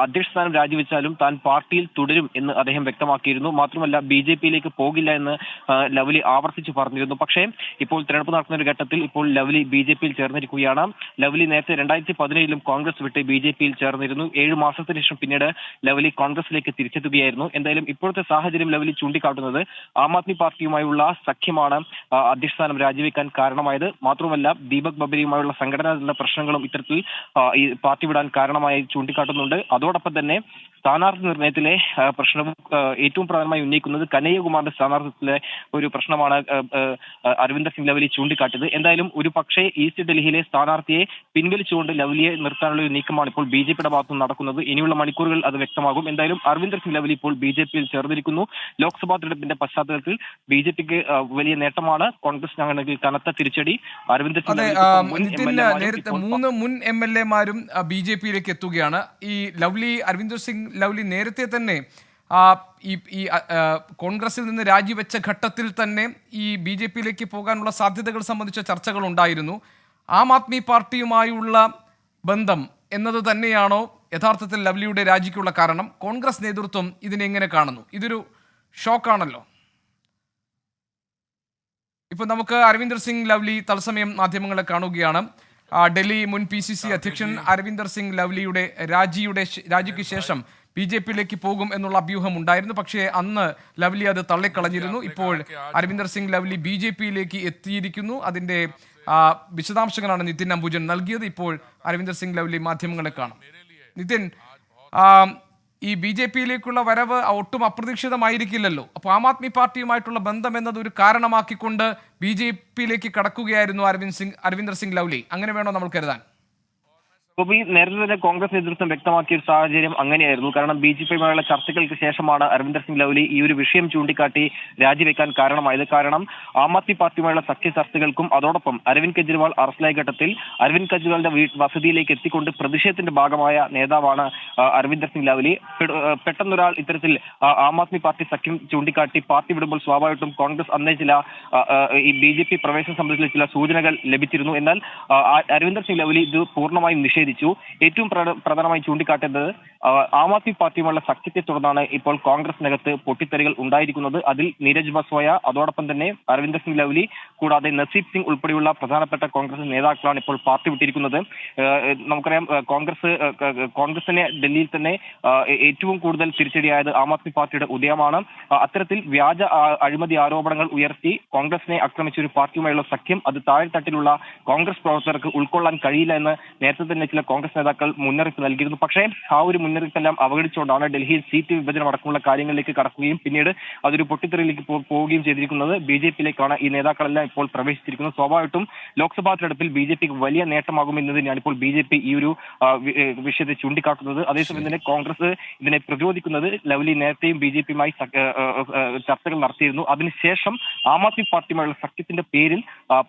അധ്യക്ഷ സ്ഥാനം രാജിവെച്ചാലും താൻ പാർട്ടിയിൽ തുടരും എന്ന് അദ്ദേഹം വ്യക്തമാക്കിയിരുന്നു. മാത്രമല്ല BJPയിലേക്ക് പോകില്ല എന്ന് ലവ്ലി ആവർത്തിച്ച് പറഞ്ഞിരുന്നു. പക്ഷേ ഇപ്പോൾ തെരഞ്ഞെടുപ്പ് നടക്കുന്ന ഒരു ഘട്ടത്തിൽ ഇപ്പോൾ ലവ്ലി BJPയിൽ ചേർന്നിരിക്കുകയാണ്. ലവ്ലി നേരത്തെ 2017-ലും കോൺഗ്രസ് വിട്ട് BJPയിൽ ചേർന്നിരുന്നു. 7 മാസത്തിന് ശേഷം പിന്നീട് ലവ്ലി കോൺഗ്രസിലേക്ക് തിരിച്ചെത്തുകയായിരുന്നു. എന്തായാലും ഇപ്പോഴത്തെ സാഹചര്യം ലവ്ലി ചൂണ്ടിക്കാട്ടുന്നത് ആം ആദ്മി പാർട്ടിയുമായുള്ള സഖ്യമാണ് അധ്യക്ഷ സ്ഥാനം രാജിവെക്കാൻ കാരണമായത്. മാത്രമല്ല ദീപക് ബബരിയുമായുള്ള സംഘടനാ പ്രശ്നങ്ങളും ഇത്തരത്തിൽ ഈ പാർട്ടി വിടാൻ കാരണമായി ചൂണ്ടിക്കാട്ടുന്നുണ്ട്. അതോടൊപ്പം തന്നെ സ്ഥാനാർത്ഥി നിർണയത്തിലെ പ്രശ്നവും ഏറ്റവും പ്രധാനമായി ഉന്നയിക്കുന്നത് കനയ്യകുമാറിന്റെ സ്ഥാനാർത്ഥിത്വത്തിലെ ഒരു പ്രശ്നമാണ് അരവിന്ദർ സിംഗ് ലവ്ലി ചൂണ്ടിക്കാട്ടിയത്. എന്തായാലും ഒരു പക്ഷേ ഈസ്റ്റ് ഡൽഹിയിലെ സ്ഥാനാർത്ഥിയെ പിൻവലിച്ചുകൊണ്ട് ലവ്ലിയെ നിർത്താനുള്ള ഒരു നീക്കമാണ് ഇപ്പോൾ BJPയുടെ ഭാഗത്തുനിന്ന് നടക്കുന്നത്. ഇനിയുള്ള മണിക്കൂറുകൾ അത് വ്യക്തമാകും. എന്തായാലും അരവിന്ദർ സിംഗ് ലവ്ലി ഇപ്പോൾ BJPയിൽ ചേർന്നിരിക്കുന്നു. ലോക്സഭാ തെരഞ്ഞെടുപ്പിന്റെ പശ്ചാത്തലത്തിൽ BJPക്ക് വലിയ നേട്ടമാണ്. കോൺഗ്രസ് കനത്ത തിരിച്ചടി. അരവിന്ദർ സിംഗ് നേരത്തെ 3 മുൻ MLA-മാരും BJPയിലേക്ക് എത്തുകയാണ്. ഈ അരവിന്ദർ സിംഗ് ലവ്ലി നേരത്തെ തന്നെ ഈ കോൺഗ്രസിൽ നിന്ന് രാജിവെച്ച ഘട്ടത്തിൽ തന്നെ ഈ BJPയിലേക്ക് പോകാനുള്ള സാധ്യതകൾ സംബന്ധിച്ച ചർച്ചകൾ ഉണ്ടായിരുന്നു. ആം ആദ്മി പാർട്ടിയുമായുള്ള ബന്ധം എന്നത് തന്നെയാണോ യഥാർത്ഥത്തിൽ ലവ്ലിയുടെ രാജിക്കുള്ള കാരണം? കോൺഗ്രസ് നേതൃത്വം ഇതിനെങ്ങനെ കാണുന്നു? ഇതൊരു ഷോക്കാണല്ലോ. ഇപ്പോൾ നമുക്ക് അരവിന്ദർ സിംഗ് ലവ്ലി തത്സമയം മാധ്യമങ്ങളെ കാണുകയാണ്. ഡൽഹി മുൻ PCC അധ്യക്ഷൻ അരവിന്ദർ സിംഗ് ലവ്ലിയുടെ രാജിക്ക് ശേഷം BJPയിലേക്ക് പോകും എന്നുള്ള അഭ്യൂഹം ഉണ്ടായിരുന്നു. പക്ഷേ അന്ന് ലവ്ലി അത് തള്ളിക്കളഞ്ഞിരുന്നു. ഇപ്പോൾ അരവിന്ദർ സിംഗ് ലവ്ലി BJPയിലേക്ക് എത്തിയിരിക്കുന്നു. അതിന്റെ വിശദാംശങ്ങളാണ് നിതിൻ അംബുജൻ നൽകിയത്. ഇപ്പോൾ അരവിന്ദർ സിംഗ് ലവ്ലി മാധ്യമങ്ങളെ കാണും. നിതിൻ, ഈ BJPയിലേക്കുള്ള വരവ് ഒട്ടും അപ്രതീക്ഷിതമായിരിക്കില്ലല്ലോ. അപ്പോൾ ആം ആദ്മി പാർട്ടിയുമായിട്ടുള്ള ബന്ധം എന്നത് ഒരു കാരണമാക്കിക്കൊണ്ട് BJPയിലേക്ക് കടക്കുകയായിരുന്നു അരവിന്ദർ സിംഗ് ലവ്ലി. അങ്ങനെ വേണോ നമ്മൾ കരുതാൻ? ഗോപി, നേരത്തെ തന്നെ കോൺഗ്രസ് നേതൃത്വം വ്യക്തമാക്കിയ ഒരു സാഹചര്യം അങ്ങനെയായിരുന്നു. കാരണം BJPയുമായുള്ള ചർച്ചകൾക്ക് ശേഷമാണ് അരവിന്ദർ സിംഗ് ലവ്ലി ഈ ഒരു വിഷയം ചൂണ്ടിക്കാട്ടി രാജിവെക്കാൻ കാരണമായത്. കാരണം ആം ആദ്മി പാർട്ടിയുമായുള്ള സഖ്യ ചർച്ചകൾക്കും അതോടൊപ്പം അരവിന്ദ് കെജ്രിവാൾ അറസ്റ്റിലായ ഘട്ടത്തിൽ അരവിന്ദ് കെജ്രിവാളിന്റെ വസതിയിലേക്ക് എത്തിക്കൊണ്ട് പ്രതിഷേധത്തിന്റെ ഭാഗമായ നേതാവാണ് അരവിന്ദർ സിംഗ് ലവ്ലി. പെട്ടെന്നൊരാൾ ഇത്തരത്തിൽ ആം ആദ്മി പാർട്ടി സഖ്യം ചൂണ്ടിക്കാട്ടി പാർട്ടി വിടുമ്പോൾ സ്വാഭാവികമായിട്ടും കോൺഗ്രസ് അന്നേ ചില ഈ BJP പ്രവേശനം സംബന്ധിച്ച ചില സൂചനകൾ ലഭിച്ചിരുന്നു. എന്നാൽ അരവിന്ദർ സിംഗ് ലവ്ലി ഇത് പൂർണ്ണമായും നിഷേധിച്ചു. ഏറ്റവും പ്രധാനമായി ചൂണ്ടിക്കാട്ടുന്നത് ആം ആദ്മി പാർട്ടിയുമായുള്ള സഖ്യത്തെ തുടർന്നാണ് ഇപ്പോൾ കോൺഗ്രസിനകത്ത് പൊട്ടിത്തെറികൾ ഉണ്ടായിരിക്കുന്നത്. അതിൽ നീരജ് ബസോയ, അതോടൊപ്പം തന്നെ അരവിന്ദർ സിംഗ് ലവ്ലി, കൂടാതെ നസീബ് സിംഗ് ഉൾപ്പെടെയുള്ള പ്രധാനപ്പെട്ട കോൺഗ്രസ് നേതാക്കളാണ് ഇപ്പോൾ പാർട്ടി വിട്ടിരിക്കുന്നത്. നമുക്കറിയാം, കോൺഗ്രസിനെ ഡൽഹിയിൽ തന്നെ ഏറ്റവും കൂടുതൽ തിരിച്ചടിയായത് ആം ആദ്മി പാർട്ടിയുടെ ഉദയമാണ്. അത്തരത്തിൽ വ്യാജ അഴിമതി ആരോപണങ്ങൾ ഉയർത്തി കോൺഗ്രസിനെ ആക്രമിച്ച ഒരു പാർട്ടിയുമായുള്ള സഖ്യം അത് താഴെത്തട്ടിലുള്ള കോൺഗ്രസ് പ്രവർത്തകർക്ക് ഉൾക്കൊള്ളാൻ കഴിയില്ല എന്ന് നേരത്തെ തന്നെ ചില കോൺഗ്രസ് നേതാക്കൾ മുന്നറിയിപ്പ് നൽകിയിരുന്നു. പക്ഷേ ആ ഒരു മുന്നറിയിപ്പെല്ലാം അവഗണിച്ചുകൊണ്ടാണ് ഡൽഹിയിൽ സീറ്റ് വിഭജനം അടക്കമുള്ള കാര്യങ്ങളിലേക്ക് കടക്കുകയും പിന്നീട് അതൊരു പൊട്ടിത്തെറിയിലേക്ക് പോവുകയും ചെയ്തിരിക്കുന്നത്. BJPയിലേക്കാണ് ഈ നേതാക്കളെല്ലാം ഇപ്പോൾ പ്രവേശിച്ചിരിക്കുന്നത്. സ്വാഭാവികമായിട്ടും ലോക്സഭാ തെരഞ്ഞെടുപ്പിൽ BJPക്ക് വലിയ നേട്ടമാകുമെന്ന് തന്നെയാണ് ഇപ്പോൾ BJP ഈ ഒരു വിഷയത്തെ ചൂണ്ടിക്കാട്ടുന്നത്. അതേസമയം തന്നെ കോൺഗ്രസ് ഇതിനെ പ്രതിരോധിക്കുന്നത് ലവ്ലി നേരത്തെയും BJPയുമായി ചർച്ചകൾ നടത്തിയിരുന്നു. അതിനുശേഷം ആം ആദ്മി പാർട്ടിയുമായുള്ള സഖ്യത്തിന്റെ പേരിൽ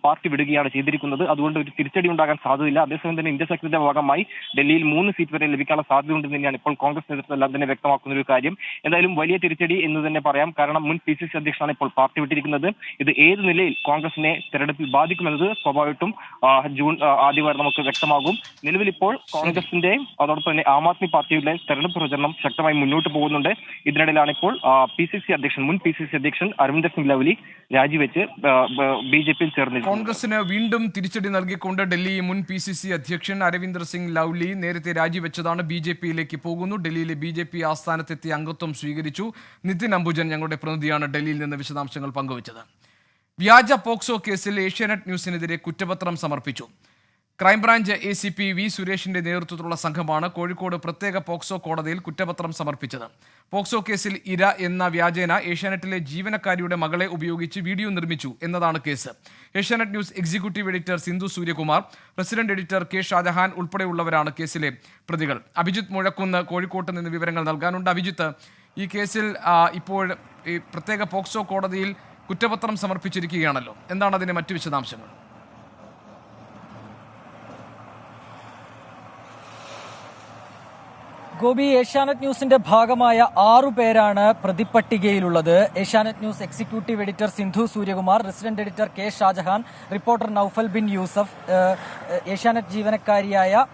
പാർട്ടി വിടുകയാണ് ചെയ്തിരിക്കുന്നത്. അതുകൊണ്ട് ഒരു തിരിച്ചടി ഉണ്ടാകാൻ സാധ്യതയില്ല. അതേസമയം തന്നെ ഇന്ത്യ സഖ്യത്തിന്റെ ഭാഗമായി ഡൽഹിയിൽ 3 സീറ്റ് വരെ ലഭിക്കാനുള്ള സാധ്യതയുണ്ടെന്ന് തന്നെയാണ് ഇപ്പോൾ കോൺഗ്രസ് നേതൃത്വം എല്ലാം തന്നെ വ്യക്തമാക്കുന്ന ഒരു കാര്യം. എന്തായാലും വലിയ തിരിച്ചടി എന്ന് തന്നെ പറയാം. കാരണം മുൻ PCC അധ്യക്ഷനാണ് ഇപ്പോൾ പാർട്ടി വിട്ടിരിക്കുന്നത്. ഇത് ഏത് നിലയിൽ കോൺഗ്രസ് കോൺഗ്രസിനെ തെരഞ്ഞെടുപ്പിൽ ബാധിക്കുമെന്നത് സ്വാഭാവികമായിട്ടും ജൂൺ ആദ്യവാരം നമുക്ക് വ്യക്തമാകും. നിലവിൽ ഇപ്പോൾ കോൺഗ്രസിന്റെ അതോടൊപ്പം തന്നെ ആം ആദ്മി പാർട്ടിയുടെ തെരഞ്ഞെടുപ്പ് പ്രചരണം ശക്തമായി മുന്നോട്ട് പോകുന്നുണ്ട്. ഇതിനിടയിലാണ് ഇപ്പോൾ മുൻ പി സി സി അധ്യക്ഷൻ അരവിന്ദർ സിംഗ് ലവ്ലി രാജിവെച്ച് BJP-യിൽ ചേർന്നിരിക്കുന്നത്. കോൺഗ്രസിന് വീണ്ടും തിരിച്ചടി നൽകിക്കൊണ്ട് ഡൽഹി മുൻ PCC അധ്യക്ഷൻ അരവിന്ദർ സിംഗ് ലവ്ലി നേരത്തെ രാജിവെച്ചതാണ്. BJP-യിലേക്ക് പോകുന്നു. ഡൽഹിയിലെ BJP ആസ്ഥാനത്തെത്തി അംഗത്വം സ്വീകരിച്ചു. നിതിൻ അംബുജൻ ഞങ്ങളുടെ പ്രതിനിധിയാണ് ഡൽഹിയിൽ നിന്ന് വിശദാംശങ്ങൾ പങ്കുവച്ചത്. വ്യാജ പോക്സോ കേസിൽ ഏഷ്യാനെറ്റ് ന്യൂസിനെതിരെ കുറ്റപത്രം സമർപ്പിച്ചു. ക്രൈംബ്രാഞ്ച് ACP V സുരേഷിന്റെ നേതൃത്വത്തിലുള്ള സംഘമാണ് കോഴിക്കോട് പ്രത്യേക പോക്സോ കോടതിയിൽ കുറ്റപത്രം സമർപ്പിച്ചത്. പോക്സോ കേസിൽ ഇര എന്ന വ്യാജേന ഏഷ്യാനെറ്റിലെ ജീവനക്കാരിയുടെ മകളെ ഉപയോഗിച്ച് വീഡിയോ നിർമ്മിച്ചു എന്നതാണ് കേസ്. Asianet news executive editor Sindhu Suryakumar, resident editor K Shajahan ഉൾപ്പെടെയുള്ളവരാണ് കേസിലെ പ്രതികൾ. അഭിജിത്ത് മുഴക്കുന്ന് കോഴിക്കോട്ട് നിന്ന് വിവരങ്ങൾ നൽകാനുണ്ട്. അഭിജിത്ത്, ഈ കേസിൽ ഇപ്പോൾ ഈ പ്രത്യേക പോക്സോ കോടതിയിൽ കുറ്റപത്രം സമർപ്പിച്ചിരിക്കുകയാണല്ലോ, എന്താണ് അതിന്റെ മറ്റു വിശദാംശങ്ങൾ? ഗോപി, ഏഷ്യാനെറ്റ് ന്യൂസിന്റെ ഭാഗമായ 6 പേരാണ് പ്രതിപ്പട്ടികയിലുള്ളത്. Asianet news executive editor Sindhu Suryakumar, resident editor K Shajahan, reporter Naufal bin Yusuf, Asianet ജീവനക്കാരിയായ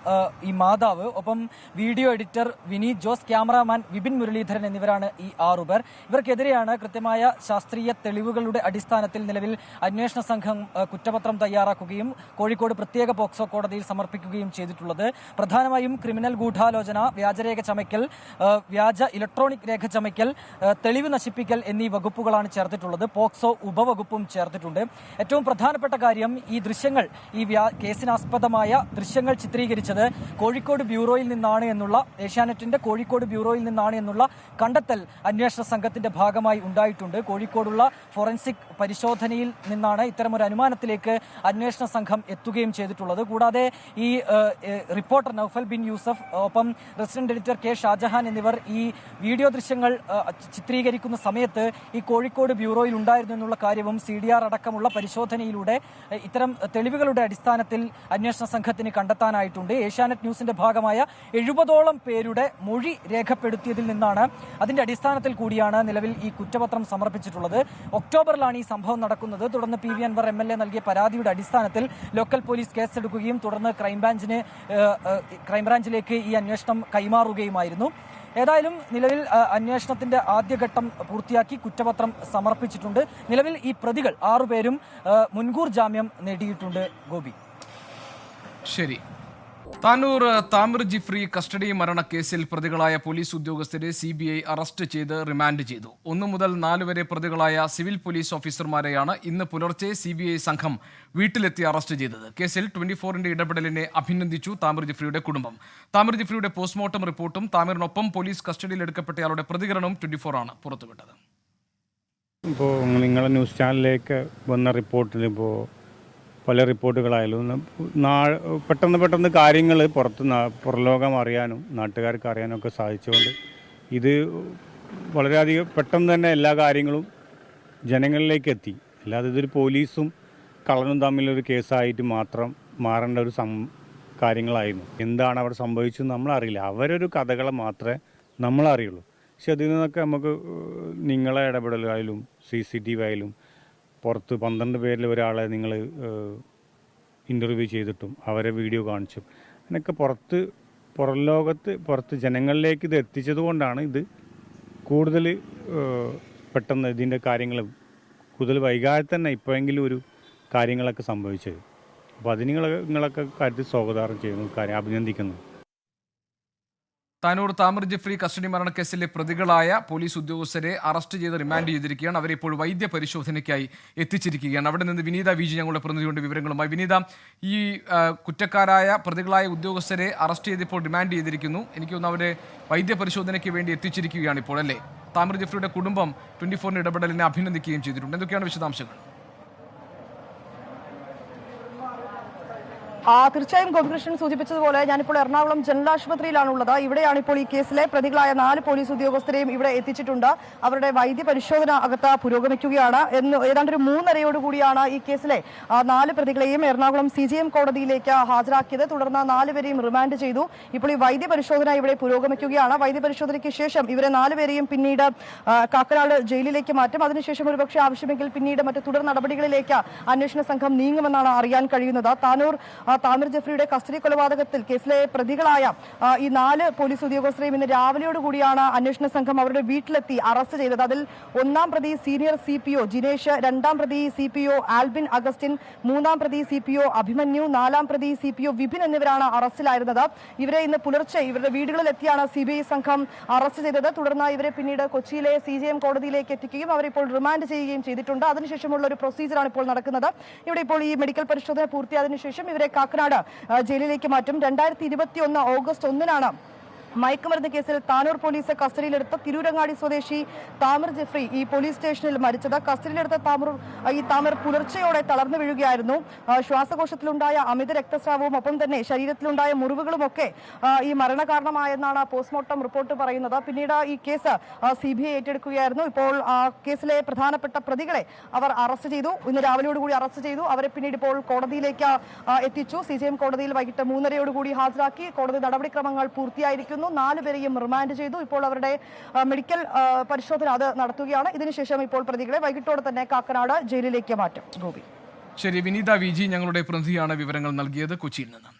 ഈ മാതാവ്, ഒപ്പം video editor Vineeth Jose, cameraman Vipin Muraleedharan എന്നിവരാണ് ഈ 6 പേർ. ഇവർക്കെതിരെയാണ് കൃത്യമായ ശാസ്ത്രീയ തെളിവുകളുടെ അടിസ്ഥാനത്തിൽ നിലവിൽ അന്വേഷണ സംഘം കുറ്റപത്രം തയ്യാറാക്കുകയും കോഴിക്കോട് പ്രത്യേക പോക്സോ കോടതിയിൽ സമർപ്പിക്കുകയും ചെയ്തിട്ടുള്ളത്. പ്രധാനമായും ക്രിമിനൽ ഗൂഢാലോചന, വ്യാജരേഖ ചമയ്ക്കൽ, വ്യാജ ഇലക്ട്രോണിക് രേഖ ചമയ്ക്കൽ, തെളിവ് നശിപ്പിക്കൽ എന്നീ വകുപ്പുകളാണ് ചേർത്തിട്ടുള്ളത്. പോക്സോ ഉപവകുപ്പും ചേർത്തിട്ടുണ്ട്. ഏറ്റവും പ്രധാനപ്പെട്ട കാര്യം, ഈ ദൃശ്യങ്ങൾ, ഈ കേസിനാസ്പദമായ ദൃശ്യങ്ങൾ ചിത്രീകരിച്ചത് കോഴിക്കോട് ബ്യൂറോയിൽ നിന്നാണ് എന്നുള്ള, ഏഷ്യാനെറ്റിന്റെ കോഴിക്കോട് ബ്യൂറോയിൽ നിന്നാണ് എന്നുള്ള കണ്ടെത്തൽ അന്വേഷണ സംഘത്തിന്റെ ഭാഗമായി ഉണ്ടായിട്ടുണ്ട്. കോഴിക്കോടുള്ള ഫോറൻസിക് പരിശോധനയിൽ നിന്നാണ് ഇത്തരമൊരു അനുമാനത്തിലേക്ക് അന്വേഷണ സംഘം എത്തുകയും ചെയ്തിട്ടുള്ളത്. കൂടാതെ ഈ റിപ്പോർട്ടർ നൌഫൽ ബിൻ യൂസഫ്, ഒപ്പം റെസിഡന്റ് എഡിറ്റർ K ഷാജഹാൻ എന്നിവർ ഈ വീഡിയോ ദൃശ്യങ്ങൾ ചിത്രീകരിക്കുന്ന സമയത്ത് ഈ കോഴിക്കോട് ബ്യൂറോയിൽ ഉണ്ടായിരുന്നു എന്നുള്ള കാര്യവും CDR അടക്കമുള്ള പരിശോധനയിലൂടെ ഇത്തരം തെളിവുകളുടെ അടിസ്ഥാനത്തിൽ അന്വേഷണ സംഘത്തിന് കണ്ടെത്താനായിട്ടുണ്ട്. ഏഷ്യാനെറ്റ് ന്യൂസിന്റെ ഭാഗമായ 70ഓളം പേരുടെ മൊഴി രേഖപ്പെടുത്തിയതിൽ നിന്നാണ്, അതിന്റെ അടിസ്ഥാനത്തിൽ കൂടിയാണ് നിലവിൽ ഈ കുറ്റപത്രം സമർപ്പിച്ചിട്ടുള്ളത്. ഒക്ടോബറിലാണ് ഈ സംഭവം നടക്കുന്നത്. തുടർന്ന് PV അൻവർ MLA നൽകിയ പരാതിയുടെ അടിസ്ഥാനത്തിൽ ലോക്കൽ പോലീസ് കേസെടുക്കുകയും തുടർന്ന് ക്രൈംബ്രാഞ്ചിലേക്ക് ഈ അന്വേഷണം കൈമാറുകയുമായിരുന്നു. ഏതായാലും നിലവിൽ അന്വേഷണത്തിന്റെ ആദ്യഘട്ടം പൂർത്തിയാക്കി കുറ്റപത്രം സമർപ്പിച്ചിട്ടുണ്ട്. നിലവിൽ ഈ പ്രതികൾ 6 പേരും മുൻകൂർ ജാമ്യം നേടിയിട്ടുണ്ട്. ഗോപി, ശരി. താനൂർ താമിർ ജിഫ്രി കസ്റ്റഡി മരണക്കേസിൽ പ്രതികളായ പോലീസ് ഉദ്യോഗസ്ഥരെ CBI അറസ്റ്റ് ചെയ്ത് റിമാൻഡ് ചെയ്തു. 1 മുതൽ 4 വരെ പ്രതികളായ സിവിൽ പോലീസ് ഓഫീസർമാരെയാണ് ഇന്ന് പുലർച്ചെ CBI സംഘം വീട്ടിലെത്തി അറസ്റ്റ് ചെയ്തത്. കേസിൽ 24ന്റെ ഇടപെടലിനെ അഭിനന്ദിച്ചു താമിർ ജിഫ്രിയുടെ കുടുംബം. താമിർ ജിഫ്രിയുടെ പോസ്റ്റ്മോർട്ടം റിപ്പോർട്ടും താമിറിനൊപ്പം പോലീസ് കസ്റ്റഡിയിൽ എടുക്കപ്പെട്ടയാളുടെ പ്രതികരണവും 24 ആണ് പുറത്തുവിട്ടത്. ഇപ്പോൾ നിങ്ങളുടെ ന്യൂസ് ചാനലിലേക്ക് വന്ന റിപ്പോർട്ടിൽ ഇപ്പോൾ പല റിപ്പോർട്ടുകളായാലും പെട്ടെന്ന് കാര്യങ്ങൾ പുറലോകം അറിയാനും നാട്ടുകാർക്ക് അറിയാനും ഒക്കെ സാധിച്ചുകൊണ്ട് ഇത് വളരെയധികം പെട്ടെന്ന് തന്നെ എല്ലാ കാര്യങ്ങളും ജനങ്ങളിലേക്ക് എത്തി. അല്ലാതെ ഇതൊരു പോലീസും കള്ളനും തമ്മിലൊരു കേസായിട്ട് മാത്രം മാറേണ്ട ഒരു കാര്യങ്ങളായിരുന്നു. എന്താണ് അവിടെ സംഭവിച്ചതെന്ന് നമ്മളറിയില്ല. അവരൊരു കഥകളെ മാത്രമേ നമ്മളറിയുള്ളൂ. പക്ഷെ അതിൽ നിന്നൊക്കെ നമുക്ക് നിങ്ങളെ ഇടപെടലായാലും CCTV ആയാലും പുറത്ത് 12 പേരിൽ ഒരാളെ നിങ്ങൾ ഇൻ്റർവ്യൂ ചെയ്തിട്ടും അവരെ വീഡിയോ കാണിച്ചും അങ്ങനെയൊക്കെ പുറത്ത് ജനങ്ങളിലേക്ക് ഇത് എത്തിച്ചത് കൊണ്ടാണ് ഇത് കൂടുതൽ പെട്ടെന്ന് ഇതിൻ്റെ കാര്യങ്ങൾ കൂടുതൽ വൈകാതെ തന്നെ ഇപ്പോഴെങ്കിലും ഒരു കാര്യങ്ങളൊക്കെ സംഭവിച്ചത്. അപ്പോൾ അത് നിങ്ങളൊക്കെ കാര്യത്തിൽ സ്വാഗതം ചെയ്യുന്നു, കാര്യം അഭിനന്ദിക്കുന്നു. താനൂർ താമിർ ജിഫ്രി കസ്റ്റഡി മരണക്കേസിലെ പ്രതികളായ പോലീസ് ഉദ്യോഗസ്ഥരെ അറസ്റ്റ് ചെയ്ത് റിമാൻഡ് ചെയ്തിരിക്കുകയാണ്. അവരെ ഇപ്പോൾ വൈദ്യ പരിശോധനയ്ക്കായി എത്തിച്ചിരിക്കുകയാണ്. അവിടെ നിന്ന് വിനീത VG ഞങ്ങളുടെ പ്രതിനിധിയുടെ വിവരങ്ങളുമായി. വിനീത, ഈ കുറ്റക്കാരായ പ്രതികളായ ഉദ്യോഗസ്ഥരെ അറസ്റ്റ് ചെയ്തിപ്പോൾ റിമാൻഡ് ചെയ്തിരിക്കുന്നു. എനിക്ക് തോന്നുന്നു അവരെ വൈദ്യ പരിശോധനയ്ക്ക് വേണ്ടി എത്തിച്ചിരിക്കുകയാണ് ഇപ്പോൾ, അല്ലേ? താമിർ ജിഫ്രിയുടെ കുടുംബം 24ന്റെ ഇടപെടലിനെ അഭിനന്ദിക്കുകയും ചെയ്തിട്ടുണ്ട്. എന്തൊക്കെയാണ് വിശദാംശങ്ങൾ? തീർച്ചയായും ഗോപികൃഷ്ണൻ സൂചിപ്പിച്ചതുപോലെ ഞാനിപ്പോൾ എറണാകുളം ജനറൽ ആശുപത്രിയിലാണുള്ളത്. ഇവിടെയാണ് ഇപ്പോൾ ഈ കേസിലെ പ്രതികളായ 4 പോലീസ് ഉദ്യോഗസ്ഥരെയും ഇവിടെ എത്തിച്ചിട്ടുണ്ട്. അവരുടെ വൈദ്യ പരിശോധന അകത്ത് പുരോഗമിക്കുകയാണ്. ഏതാണ്ട് ഒരു 3:30യോടുകൂടിയാണ് ഈ കേസിലെ 4 പ്രതികളെയും എറണാകുളം CJM കോടതിയിലേക്ക് ഹാജരാക്കിയത്. തുടർന്ന് 4 പേരെയും റിമാൻഡ് ചെയ്തു. ഇപ്പോൾ ഈ വൈദ്യ പരിശോധന ഇവിടെ പുരോഗമിക്കുകയാണ്. വൈദ്യ പരിശോധനയ്ക്ക് ശേഷം ഇവരെ 4 പേരെയും പിന്നീട് കാക്കനാട് ജയിലിലേക്ക് മാറ്റും. അതിനുശേഷം ഒരുപക്ഷെ ആവശ്യമെങ്കിൽ പിന്നീട് മറ്റ് തുടർ നടപടികളിലേക്ക് അന്വേഷണ സംഘം നീങ്ങുമെന്നാണ് അറിയാൻ കഴിയുന്നത്. താമിർ ജഫ്രിയുടെ കസ്റ്റഡി കൊലപാതകത്തിൽ കേസിലെ പ്രതികളായ ഈ 4 പോലീസ് ഉദ്യോഗസ്ഥരെയും ഇന്ന് രാവിലെയോടുകൂടിയാണ് അന്വേഷണ സംഘം അവരുടെ വീട്ടിലെത്തി അറസ്റ്റ് ചെയ്തത്. അതിൽ 1-ാം പ്രതി സീനിയർ CPO ജിനേഷ്, 2-ാം പ്രതി CPO ആൽബിൻ അഗസ്റ്റിൻ, 3-ാം പ്രതി CPO അഭിമന്യു, 4-ാം പ്രതി CPO വിപിൻ എന്നിവരാണ് അറസ്റ്റിലായിരുന്നത്. ഇവരെ ഇന്ന് പുലർച്ചെ ഇവരുടെ വീടുകളിലെത്തിയാണ് CBI സംഘം അറസ്റ്റ് ചെയ്തത്. തുടർന്ന് ഇവരെ പിന്നീട് കൊച്ചിയിലെ CJM കോടതിയിലേക്ക് എത്തിക്കുകയും അവരിപ്പോൾ റിമാൻഡ് ചെയ്യുകയും ചെയ്തിട്ടുണ്ട്. അതിനുശേഷമുള്ള ഒരു പ്രൊസീജിയറാണ് ഇപ്പോൾ നടക്കുന്നത്. ഇവിടെ ഇപ്പോൾ ഈ മെഡിക്കൽ പരിശോധന പൂർത്തിയായതിനു ശേഷം ഇവരെ കാക്കനാട് ജയിലിലേക്ക് മാറ്റും. 2021 ഓഗസ്റ്റ് 1-നാണ് മയക്കുമരുന്ന് കേസിൽ താനൂർ പോലീസ് കസ്റ്റഡിയിലെടുത്ത തിരൂരങ്ങാടി സ്വദേശി താമിർ ജഫ്രി ഈ പോലീസ് സ്റ്റേഷനിൽ മരിച്ചത്. കസ്റ്റഡിയിലെടുത്ത താമിർ പുലർച്ചെയോടെ തളർന്നു വീഴുകയായിരുന്നു. ശ്വാസകോശത്തിലുണ്ടായ അമിത രക്തസ്രാവവും ഒപ്പം തന്നെ ശരീരത്തിലുണ്ടായ മുറിവുകളുമൊക്കെ ഈ മരണകാരണമായെന്നാണ് പോസ്റ്റ്മോർട്ടം റിപ്പോർട്ട് പറയുന്നത്. പിന്നീട് ഈ കേസ് CBI ഏറ്റെടുക്കുകയായിരുന്നു. ഇപ്പോൾ കേസിലെ പ്രധാനപ്പെട്ട പ്രതികളെ അവർ അറസ്റ്റ് ചെയ്തു. ഇന്ന് രാവിലെയോടുകൂടി അറസ്റ്റ് ചെയ്തു. അവരെ പിന്നീട് ഇപ്പോൾ കോടതിയിലേക്ക് എത്തിച്ചു. CJM കോടതിയിൽ വൈകിട്ട് 3:30യോടുകൂടി ഹാജരാക്കി. കോടതി നടപടിക്രമങ്ങൾ പൂർത്തിയായിരിക്കുന്നു. 4 പേരെയും റിമാൻഡ് ചെയ്തു. ഇപ്പോൾ അവരുടെ മെഡിക്കൽ പരിശോധന അത് നടത്തുകയാണ്. ഇതിനുശേഷം ഇപ്പോൾ പ്രതികളെ വൈകിട്ടോടെ തന്നെ കാക്കനാട് ജയിലിലേക്ക് മാറ്റും. ഗോപി. ശരി, വിനീത VG ഞങ്ങളുടെ പ്രതിനിധിയാണ് വിവരങ്ങൾ നൽകിയത് കൊച്ചിയിൽ നിന്ന്.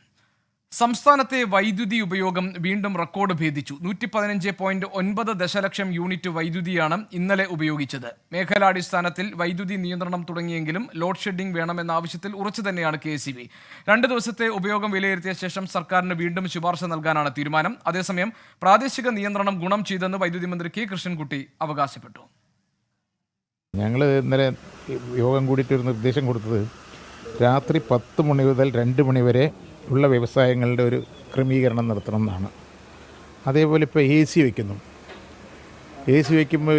സംസ്ഥാനത്തെ വൈദ്യുതി ഉപയോഗം വീണ്ടും റെക്കോർഡ് ഭേദിച്ചു. 115.9 ദശലക്ഷം യൂണിറ്റ് വൈദ്യുതിയാണ് ഇന്നലെ ഉപയോഗിച്ചത്. മേഖലാടിസ്ഥാനത്തിൽ വൈദ്യുതി നിയന്ത്രണം തുടങ്ങിയെങ്കിലും ലോഡ് ഷെഡിംഗ് വേണമെന്ന ആവശ്യത്തിൽ ഉറച്ചു തന്നെയാണ് KSEB. 2 ദിവസത്തെ ഉപയോഗം വിലയിരുത്തിയ ശേഷം സർക്കാരിന് വീണ്ടും ശുപാർശ നൽകാനാണ് തീരുമാനം. അതേസമയം പ്രാദേശിക നിയന്ത്രണം ഗുണം ചെയ്തെന്ന് വൈദ്യുതി മന്ത്രി K കൃഷ്ണൻകുട്ടി അവകാശപ്പെട്ടു. ഞങ്ങൾ ഇന്നലെ യോഗം കൂടിയിട്ട് ഒരു നിർദ്ദേശം കൊടുത്തത് രാത്രി 10 മണി മുതൽ 2 മണി വരെ ഉള്ള വ്യവസായങ്ങളുടെ ഒരു ക്രമീകരണം നടത്തണം എന്നാണ്. അതേപോലെ ഇപ്പോൾ AC വയ്ക്കുന്നു. AC വയ്ക്കുമ്പോൾ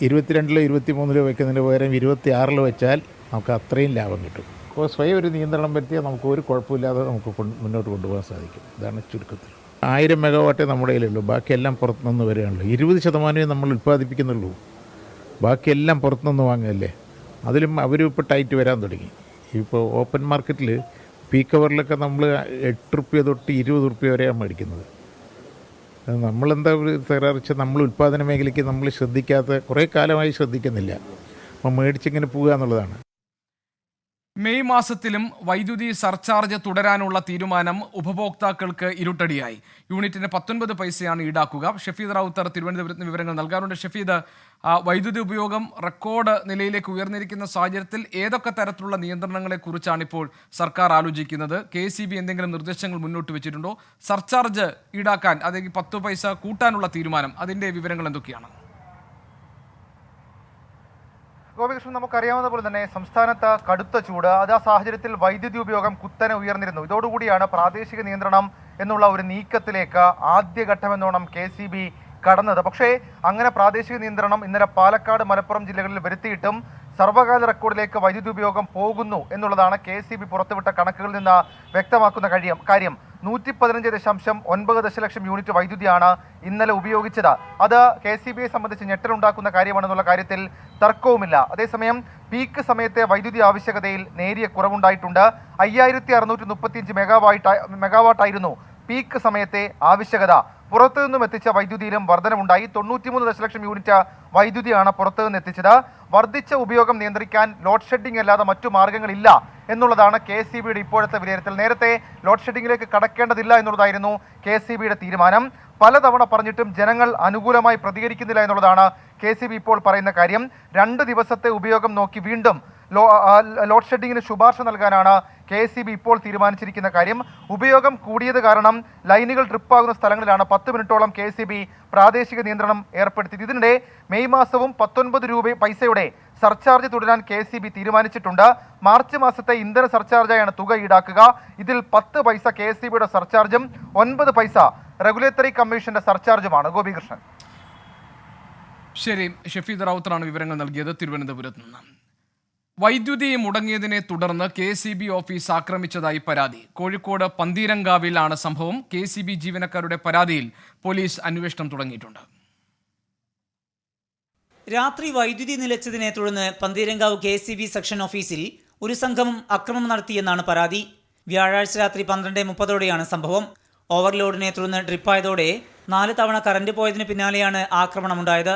22-ലോ 23-ലോ വയ്ക്കുന്നതിന് പകരം 26-ലോ വെച്ചാൽ നമുക്ക് അത്രയും ലാഭം കിട്ടും. അപ്പോൾ സ്വയം ഒരു നിയന്ത്രണം വരുത്തിയാൽ നമുക്ക് ഒരു കുഴപ്പമില്ലാതെ നമുക്ക് മുന്നോട്ട് കൊണ്ടുപോകാൻ സാധിക്കും. ഇതാണ് ചുരുക്കത്തിൽ. 1000 മെഗാവാട്ടേ നമ്മുടെ കയ്യിലുള്ളൂ. ബാക്കിയെല്ലാം പുറത്തുനിന്ന് വരികയാണല്ലോ. 20% നമ്മൾ ഉൽപ്പാദിപ്പിക്കുന്നുള്ളൂ. ബാക്കിയെല്ലാം പുറത്തുനിന്ന് വാങ്ങുകയല്ലേ. അതിലും അവരും ഇപ്പോൾ ടൈറ്റ് വരാൻ തുടങ്ങി. ഇപ്പോൾ ഓപ്പൺ മാർക്കറ്റിൽ പീക്ക് അവറിലൊക്കെ നമ്മൾ 8 രൂപ തൊട്ട് 20 രൂപ വരെയാണ് മേടിക്കുന്നത്. നമ്മളെന്താ തകരാറിച്ചാൽ നമ്മൾ ഉൽപ്പാദന മേഖലയ്ക്ക് നമ്മൾ ശ്രദ്ധിക്കാത്ത കുറേ കാലമായി ശ്രദ്ധിക്കുന്നില്ല. അപ്പോൾ മേടിച്ചിങ്ങനെ പോകുക എന്നുള്ളതാണ്. മെയ് മാസത്തിലും വൈദ്യുതി സർചാർജ് തുടരാനുള്ള തീരുമാനം ഉപഭോക്താക്കൾക്ക് ഇരുട്ടടിയായി. യൂണിറ്റിന് 19 പൈസയാണ് ഈടാക്കുക. ഷഫീദ് റാവുത്തർ തിരുവനന്തപുരത്ത് വിവരങ്ങൾ നൽകാറുണ്ട്. ഷഫീദ്, വൈദ്യുതി ഉപയോഗം റെക്കോർഡ് നിലയിലേക്ക് ഉയർന്നിരിക്കുന്ന സാഹചര്യത്തിൽ ഏതൊക്കെ തരത്തിലുള്ള നിയന്ത്രണങ്ങളെ കുറിച്ചാണ് ഇപ്പോൾ സർക്കാർ ആലോചിക്കുന്നത്? KSEB എന്തെങ്കിലും നിർദ്ദേശങ്ങൾ മുന്നോട്ട് വെച്ചിട്ടുണ്ടോ? സർചാർജ് ഈടാക്കാൻ, അതായത് 10 പൈസ കൂട്ടാനുള്ള തീരുമാനം, അതിൻ്റെ വിവരങ്ങൾ എന്തൊക്കെയാണ്? ഗോപികൃഷ്ണൻ, നമുക്കറിയാവുന്ന പോലെ തന്നെ സംസ്ഥാനത്ത് കടുത്ത ചൂട്, അത് ആ സാഹചര്യത്തിൽ വൈദ്യുതി ഉപയോഗം കുത്തനെ ഉയർന്നിരുന്നു. ഇതോടുകൂടിയാണ് പ്രാദേശിക നിയന്ത്രണം എന്നുള്ള ഒരു നീക്കത്തിലേക്ക് ആദ്യഘട്ടമെന്നോണം KSEB കടന്നത്. പക്ഷേ അങ്ങനെ പ്രാദേശിക നിയന്ത്രണം ഇന്നലെ പാലക്കാട്, മലപ്പുറം ജില്ലകളിൽ വരുത്തിയിട്ടും സർവകാല റെക്കോർഡിലേക്ക് വൈദ്യുതി ഉപയോഗം പോകുന്നു എന്നുള്ളതാണ് KSEB പുറത്തുവിട്ട കണക്കുകളിൽ നിന്ന് വ്യക്തമാക്കുന്ന കാര്യം. 115.9 ദശലക്ഷം യൂണിറ്റ് വൈദ്യുതിയാണ് ഇന്നലെ ഉപയോഗിച്ചത്. അത് KSEBയെ സംബന്ധിച്ച് ഞെട്ടലുണ്ടാക്കുന്ന കാര്യമാണെന്നുള്ള കാര്യത്തിൽ തർക്കവുമില്ല. അതേസമയം പീക്ക് സമയത്തെ വൈദ്യുതി ആവശ്യകതയിൽ നേരിയ കുറവുണ്ടായിട്ടുണ്ട്. 5635 മെഗാവാട്ടായിരുന്നു പീക്ക് സമയത്തെ ആവശ്യകത. പുറത്തു നിന്നും എത്തിച്ച വൈദ്യുതിയിലും വർധനവുണ്ടായി. 93 ദശലക്ഷം യൂണിറ്റ് വൈദ്യുതിയാണ് പുറത്തു നിന്ന് എത്തിച്ചത്. വർദ്ധിച്ച ഉപയോഗം നിയന്ത്രിക്കാൻ ലോഡ് ഷെഡിംഗ് അല്ലാതെ മറ്റു മാർഗ്ഗങ്ങളില്ല എന്നുള്ളതാണ് KSEBയുടെ ഇപ്പോഴത്തെ വിലയിരുത്തൽ. നേരത്തെ ലോഡ് ഷെഡിംഗിലേക്ക് കടക്കേണ്ടതില്ല എന്നുള്ളതായിരുന്നു KSEBയുടെ തീരുമാനം. പലതവണ പറഞ്ഞിട്ടും ജനങ്ങൾ അനുകൂലമായി പ്രതികരിക്കുന്നില്ല എന്നുള്ളതാണ് KSEB ഇപ്പോൾ പറയുന്ന കാര്യം. 2 ദിവസത്തെ ഉപയോഗം നോക്കി വീണ്ടും ലോഡ് ഷെഡിങ്ങിന് ശുപാർശ നൽകാനാണ് KSEB ഇപ്പോൾ തീരുമാനിച്ചിരിക്കുന്ന കാര്യം. ഉപയോഗം കൂടിയത് കാരണം ലൈനുകൾ ട്രിപ്പാകുന്ന സ്ഥലങ്ങളിലാണ് 10 മിനിറ്റോളം KSEB പ്രാദേശിക നിയന്ത്രണം ഏർപ്പെടുത്തിയത്. ഇതിനിടെ മെയ് മാസവും 19 പൈസയുടെ സർചാർജ് തുടരാൻ KSEB തീരുമാനിച്ചിട്ടുണ്ട്. മാർച്ച് മാസത്തെ ഇന്ധന സർചാർജായാണ് തുക ഈടാക്കുക. ഇതിൽ 10 പൈസ KSEBയുടെ സർചാർജും 9 പൈസ റെഗുലേറ്ററി കമ്മീഷന്റെ സർചാർജുമാണ്. ഗോപികൃഷ്ണൻ. ശരി, ഷഫീദ് റാവുത്തറാണ് വിവരങ്ങൾ നൽകിയത് തിരുവനന്തപുരത്ത് നിന്ന്. വൈദ്യുതി മുടങ്ങിയതിനെ തുടർന്ന് KCB ഓഫീസ് ആക്രമിച്ചതായി പരാതി. കോഴിക്കോട് പന്തീരങ്കാവിലാണ് സംഭവം. KCB ജീവനക്കാരുടെ പരാതിയിൽ പോലീസ് അന്വേഷണം തുടങ്ങിയിട്ടുണ്ട്. രാത്രി വൈദ്യുതി നിലച്ചതിനെ തുടർന്ന് പന്തീരങ്കാവ് KCB സെക്ഷൻ ഓഫീസിൽ ഒരു സംഘം അക്രമം നടത്തിയെന്നാണ് പരാതി. വ്യാഴാഴ്ച രാത്രി 12:30ഓടെയാണ് സംഭവം. ഓവർലോഡിനെ തുടർന്ന് ഡ്രിപ്പായതോടെ 4 തവണ കറന്റ് പോയതിന് പിന്നാലെയാണ് ആക്രമണമുണ്ടായത്.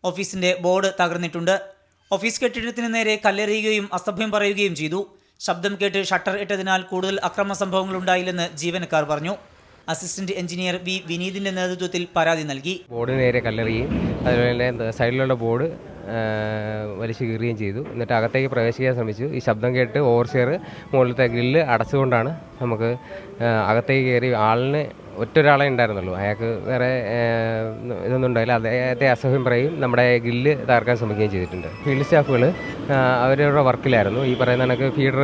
ഓഫീസിന്റെ ബോർഡ് തകർന്നിട്ടുണ്ട്. ഓഫീസ് കെട്ടിടത്തിന് നേരെ കല്ലെറിയുകയും അസഭ്യം പറയുകയും ചെയ്തു. ശബ്ദം കേട്ട് ഷട്ടർ ഇട്ടതിനാൽ കൂടുതൽ അക്രമ സംഭവങ്ങൾ ഉണ്ടായില്ലെന്ന് ജീവനക്കാർ പറഞ്ഞു. അസിസ്റ്റന്റ് എഞ്ചിനീയർ വി വിനീതിന്റെ നേതൃത്വത്തിൽ പരാതി നൽകി. ബോർഡ് നേരെ കല്ലെറിയും അതുപോലെ തന്നെ സൈഡിലുള്ള ബോർഡ് വലിച്ചു കീറുകയും ചെയ്തു. എന്നിട്ട് അകത്തേക്ക് പ്രവേശിക്കാൻ ശ്രമിച്ചു. ഈ ശബ്ദം കേട്ട് ഓവർസിയർ മുകളിലത്തെ ഗ്രില്ല് അടച്ചുകൊണ്ടാണ് നമുക്ക് അകത്തേക്ക് കയറി. ആളിന് ഒറ്റൊരാളെ ഉണ്ടായിരുന്നുള്ളൂ. അയാൾക്ക് വേറെ ഇതൊന്നും ഉണ്ടായില്ല. അദ്ദേഹത്തെ അസഹ്യം പറയും നമ്മുടെ ഗ്രില്ല് തകർക്കാൻ ശ്രമിക്കുകയും ചെയ്തിട്ടുണ്ട്. ഫീൽഡ് സ്റ്റാഫുകൾ അവരുടെ വർക്കിലായിരുന്നു. ഈ പറയുന്ന കണക്ക് ഫീഡർ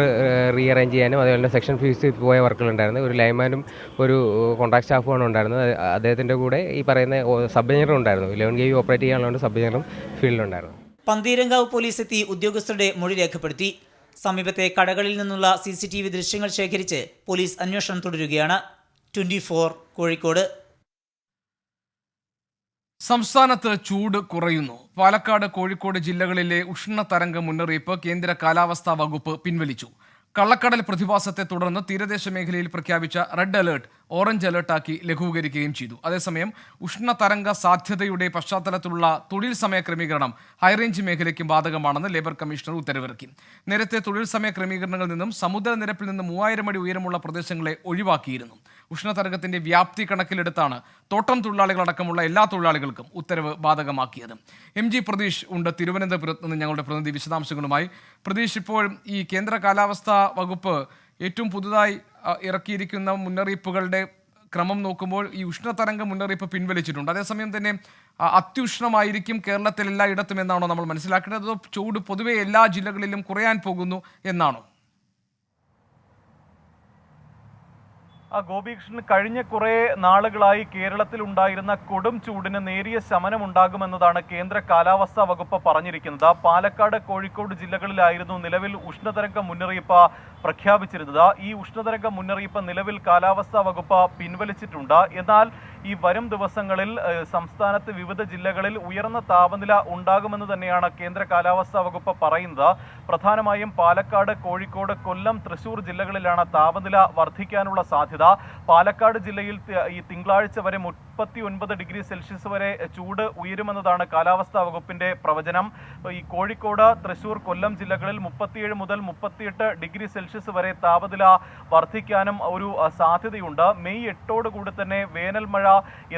റീഅറേഞ്ച് ചെയ്യാനും അതുപോലെ തന്നെ സെക്ഷൻ ഫീസ് പോയ വർക്കുകളുണ്ടായിരുന്നു. ഒരു ലൈൻമാനും ഒരു കോൺട്രാക്ട് സ്റ്റാഫുമാണ് ഉണ്ടായിരുന്നത്. അദ്ദേഹത്തിൻ്റെ കൂടെ ഈ പറയുന്ന സബ് എഞ്ചിനീയർ ഉണ്ടായിരുന്നു. 11 kV ഓപ്പറേറ്റ് ചെയ്യാനുള്ളതുകൊണ്ട് സബ് എഞ്ചിനീയറും ഫീൽഡിലുണ്ടായിരുന്നു. പന്തീരങ്കാവ് പോലീസ് എത്തി ഉദ്യോഗസ്ഥരുടെ മൊഴി രേഖപ്പെടുത്തി. സമീപത്തെ കടകളിൽ നിന്നുള്ള CCTV ദൃശ്യങ്ങൾ ശേഖരിച്ച് പോലീസ് അന്വേഷണം തുടരുകയാണ്. 24 കോഴിക്കോട്. സംസ്ഥാനത്ത് ചൂട് കുറയുന്നു. പാലക്കാട്, കോഴിക്കോട് ജില്ലകളിലെ ഉഷ്ണതരംഗ മുന്നറിയിപ്പ് കേന്ദ്ര കാലാവസ്ഥാ വകുപ്പ് പിൻവലിച്ചു. കള്ളക്കടൽ പ്രതിഭാസത്തെ തുടർന്ന് തീരദേശ മേഖലയിൽ പ്രഖ്യാപിച്ച റെഡ് അലേർട്ട് ഓറഞ്ച് അലേർട്ടാക്കി ലഘൂകരിക്കുകയും ചെയ്തു. അതേസമയം ഉഷ്ണതരംഗ സാധ്യതയുടെ പശ്ചാത്തലത്തിലുള്ള തൊഴിൽ സമയ ക്രമീകരണം ഹൈറേഞ്ച് മേഖലയ്ക്കും ബാധകമാണെന്ന് ലേബർ കമ്മീഷണർ ഉത്തരവിറക്കി. നേരത്തെ തൊഴിൽ സമയ ക്രമീകരണങ്ങളിൽ നിന്നും സമുദ്രനിരപ്പിൽ നിന്ന് 3000 അടി ഉയരമുള്ള പ്രദേശങ്ങളെ ഒഴിവാക്കിയിരുന്നു. ഉഷ്ണതരംഗത്തിന്റെ വ്യാപ്തി കണക്കിലെടുത്താണ് തോട്ടം തൊഴിലാളികളടക്കമുള്ള എല്ലാ തൊഴിലാളികൾക്കും ഉത്തരവ് ബാധകമാക്കിയത്. MG പ്രതീഷ് ഉണ്ട് തിരുവനന്തപുരത്ത് നിന്ന് ഞങ്ങളുടെ പ്രതിനിധി വിശദാംശങ്ങളുമായി. പ്രതീഷ്, ഇപ്പോൾ ഈ കേന്ദ്ര കാലാവസ്ഥാ വകുപ്പ് ഏറ്റവും പുതുതായി ഇറക്കിയിരിക്കുന്ന മുന്നറിയിപ്പുകളുടെ ക്രമം നോക്കുമ്പോൾ ഈ ഉഷ്ണതരംഗ മുന്നറിയിപ്പ് പിൻവലിച്ചിട്ടുണ്ട്. അതേസമയം തന്നെ അത്യുഷ്ണമായിരിക്കും കേരളത്തിൽ എല്ലായിടത്തും എന്നാണോ നമ്മൾ മനസ്സിലാക്കേണ്ടത്? അതോ ചൂട് പൊതുവെ എല്ലാ ജില്ലകളിലും കുറയാൻ പോകുന്നു എന്നാണോ? ഗോപികൃഷ്ണൻ, കഴിഞ്ഞ കുറേ നാളുകളായി കേരളത്തിൽ ഉണ്ടായിരുന്ന കൊടും ചൂടിന് നേരിയ ശമനമുണ്ടാകുമെന്നതാണ് കേന്ദ്ര കാലാവസ്ഥാ വകുപ്പ് പറഞ്ഞിരിക്കുന്നത്. പാലക്കാട്, കോഴിക്കോട് ജില്ലകളിലായിരുന്നു നിലവിൽ ഉഷ്ണതരംഗ മുന്നറിയിപ്പ് പ്രഖ്യാപിച്ചിരുന്നത്. ഈ ഉഷ്ണതരംഗ മുന്നറിയിപ്പ് നിലവിൽ കാലാവസ്ഥാ വകുപ്പ് പിൻവലിച്ചിട്ടുണ്ട്. എന്നാൽ ഈ വരും ദിവസങ്ങളിൽ സംസ്ഥാനത്ത് വിവിധ ജില്ലകളിൽ ഉയർന്ന താപനില ഉണ്ടാകുമെന്ന് തന്നെയാണ് കേന്ദ്ര കാലാവസ്ഥാ വകുപ്പ് പറയുന്നത്. പ്രധാനമായും പാലക്കാട്, കോഴിക്കോട്, കൊല്ലം, തൃശൂർ ജില്ലകളിലാണ് താപനില വർദ്ധിക്കാനുള്ള സാധ്യത. പാലക്കാട് ജില്ലയിൽ ഈ തിങ്കളാഴ്ച വരെ 39 ഡിഗ്രി സെൽഷ്യസ് വരെ ചൂട് ഉയരുമെന്നതാണ് കാലാവസ്ഥാ വകുപ്പിന്റെ പ്രവചനം. ഈ കോഴിക്കോട്, തൃശൂർ, കൊല്ലം ജില്ലകളിൽ 37 മുതൽ 38 ഡിഗ്രി സെൽഷ്യസ് വരെ താപനില വർദ്ധിക്കാനും ഒരു സാധ്യതയുണ്ട്. മെയ് 8 കൂടി തന്നെ വേനൽ മഴ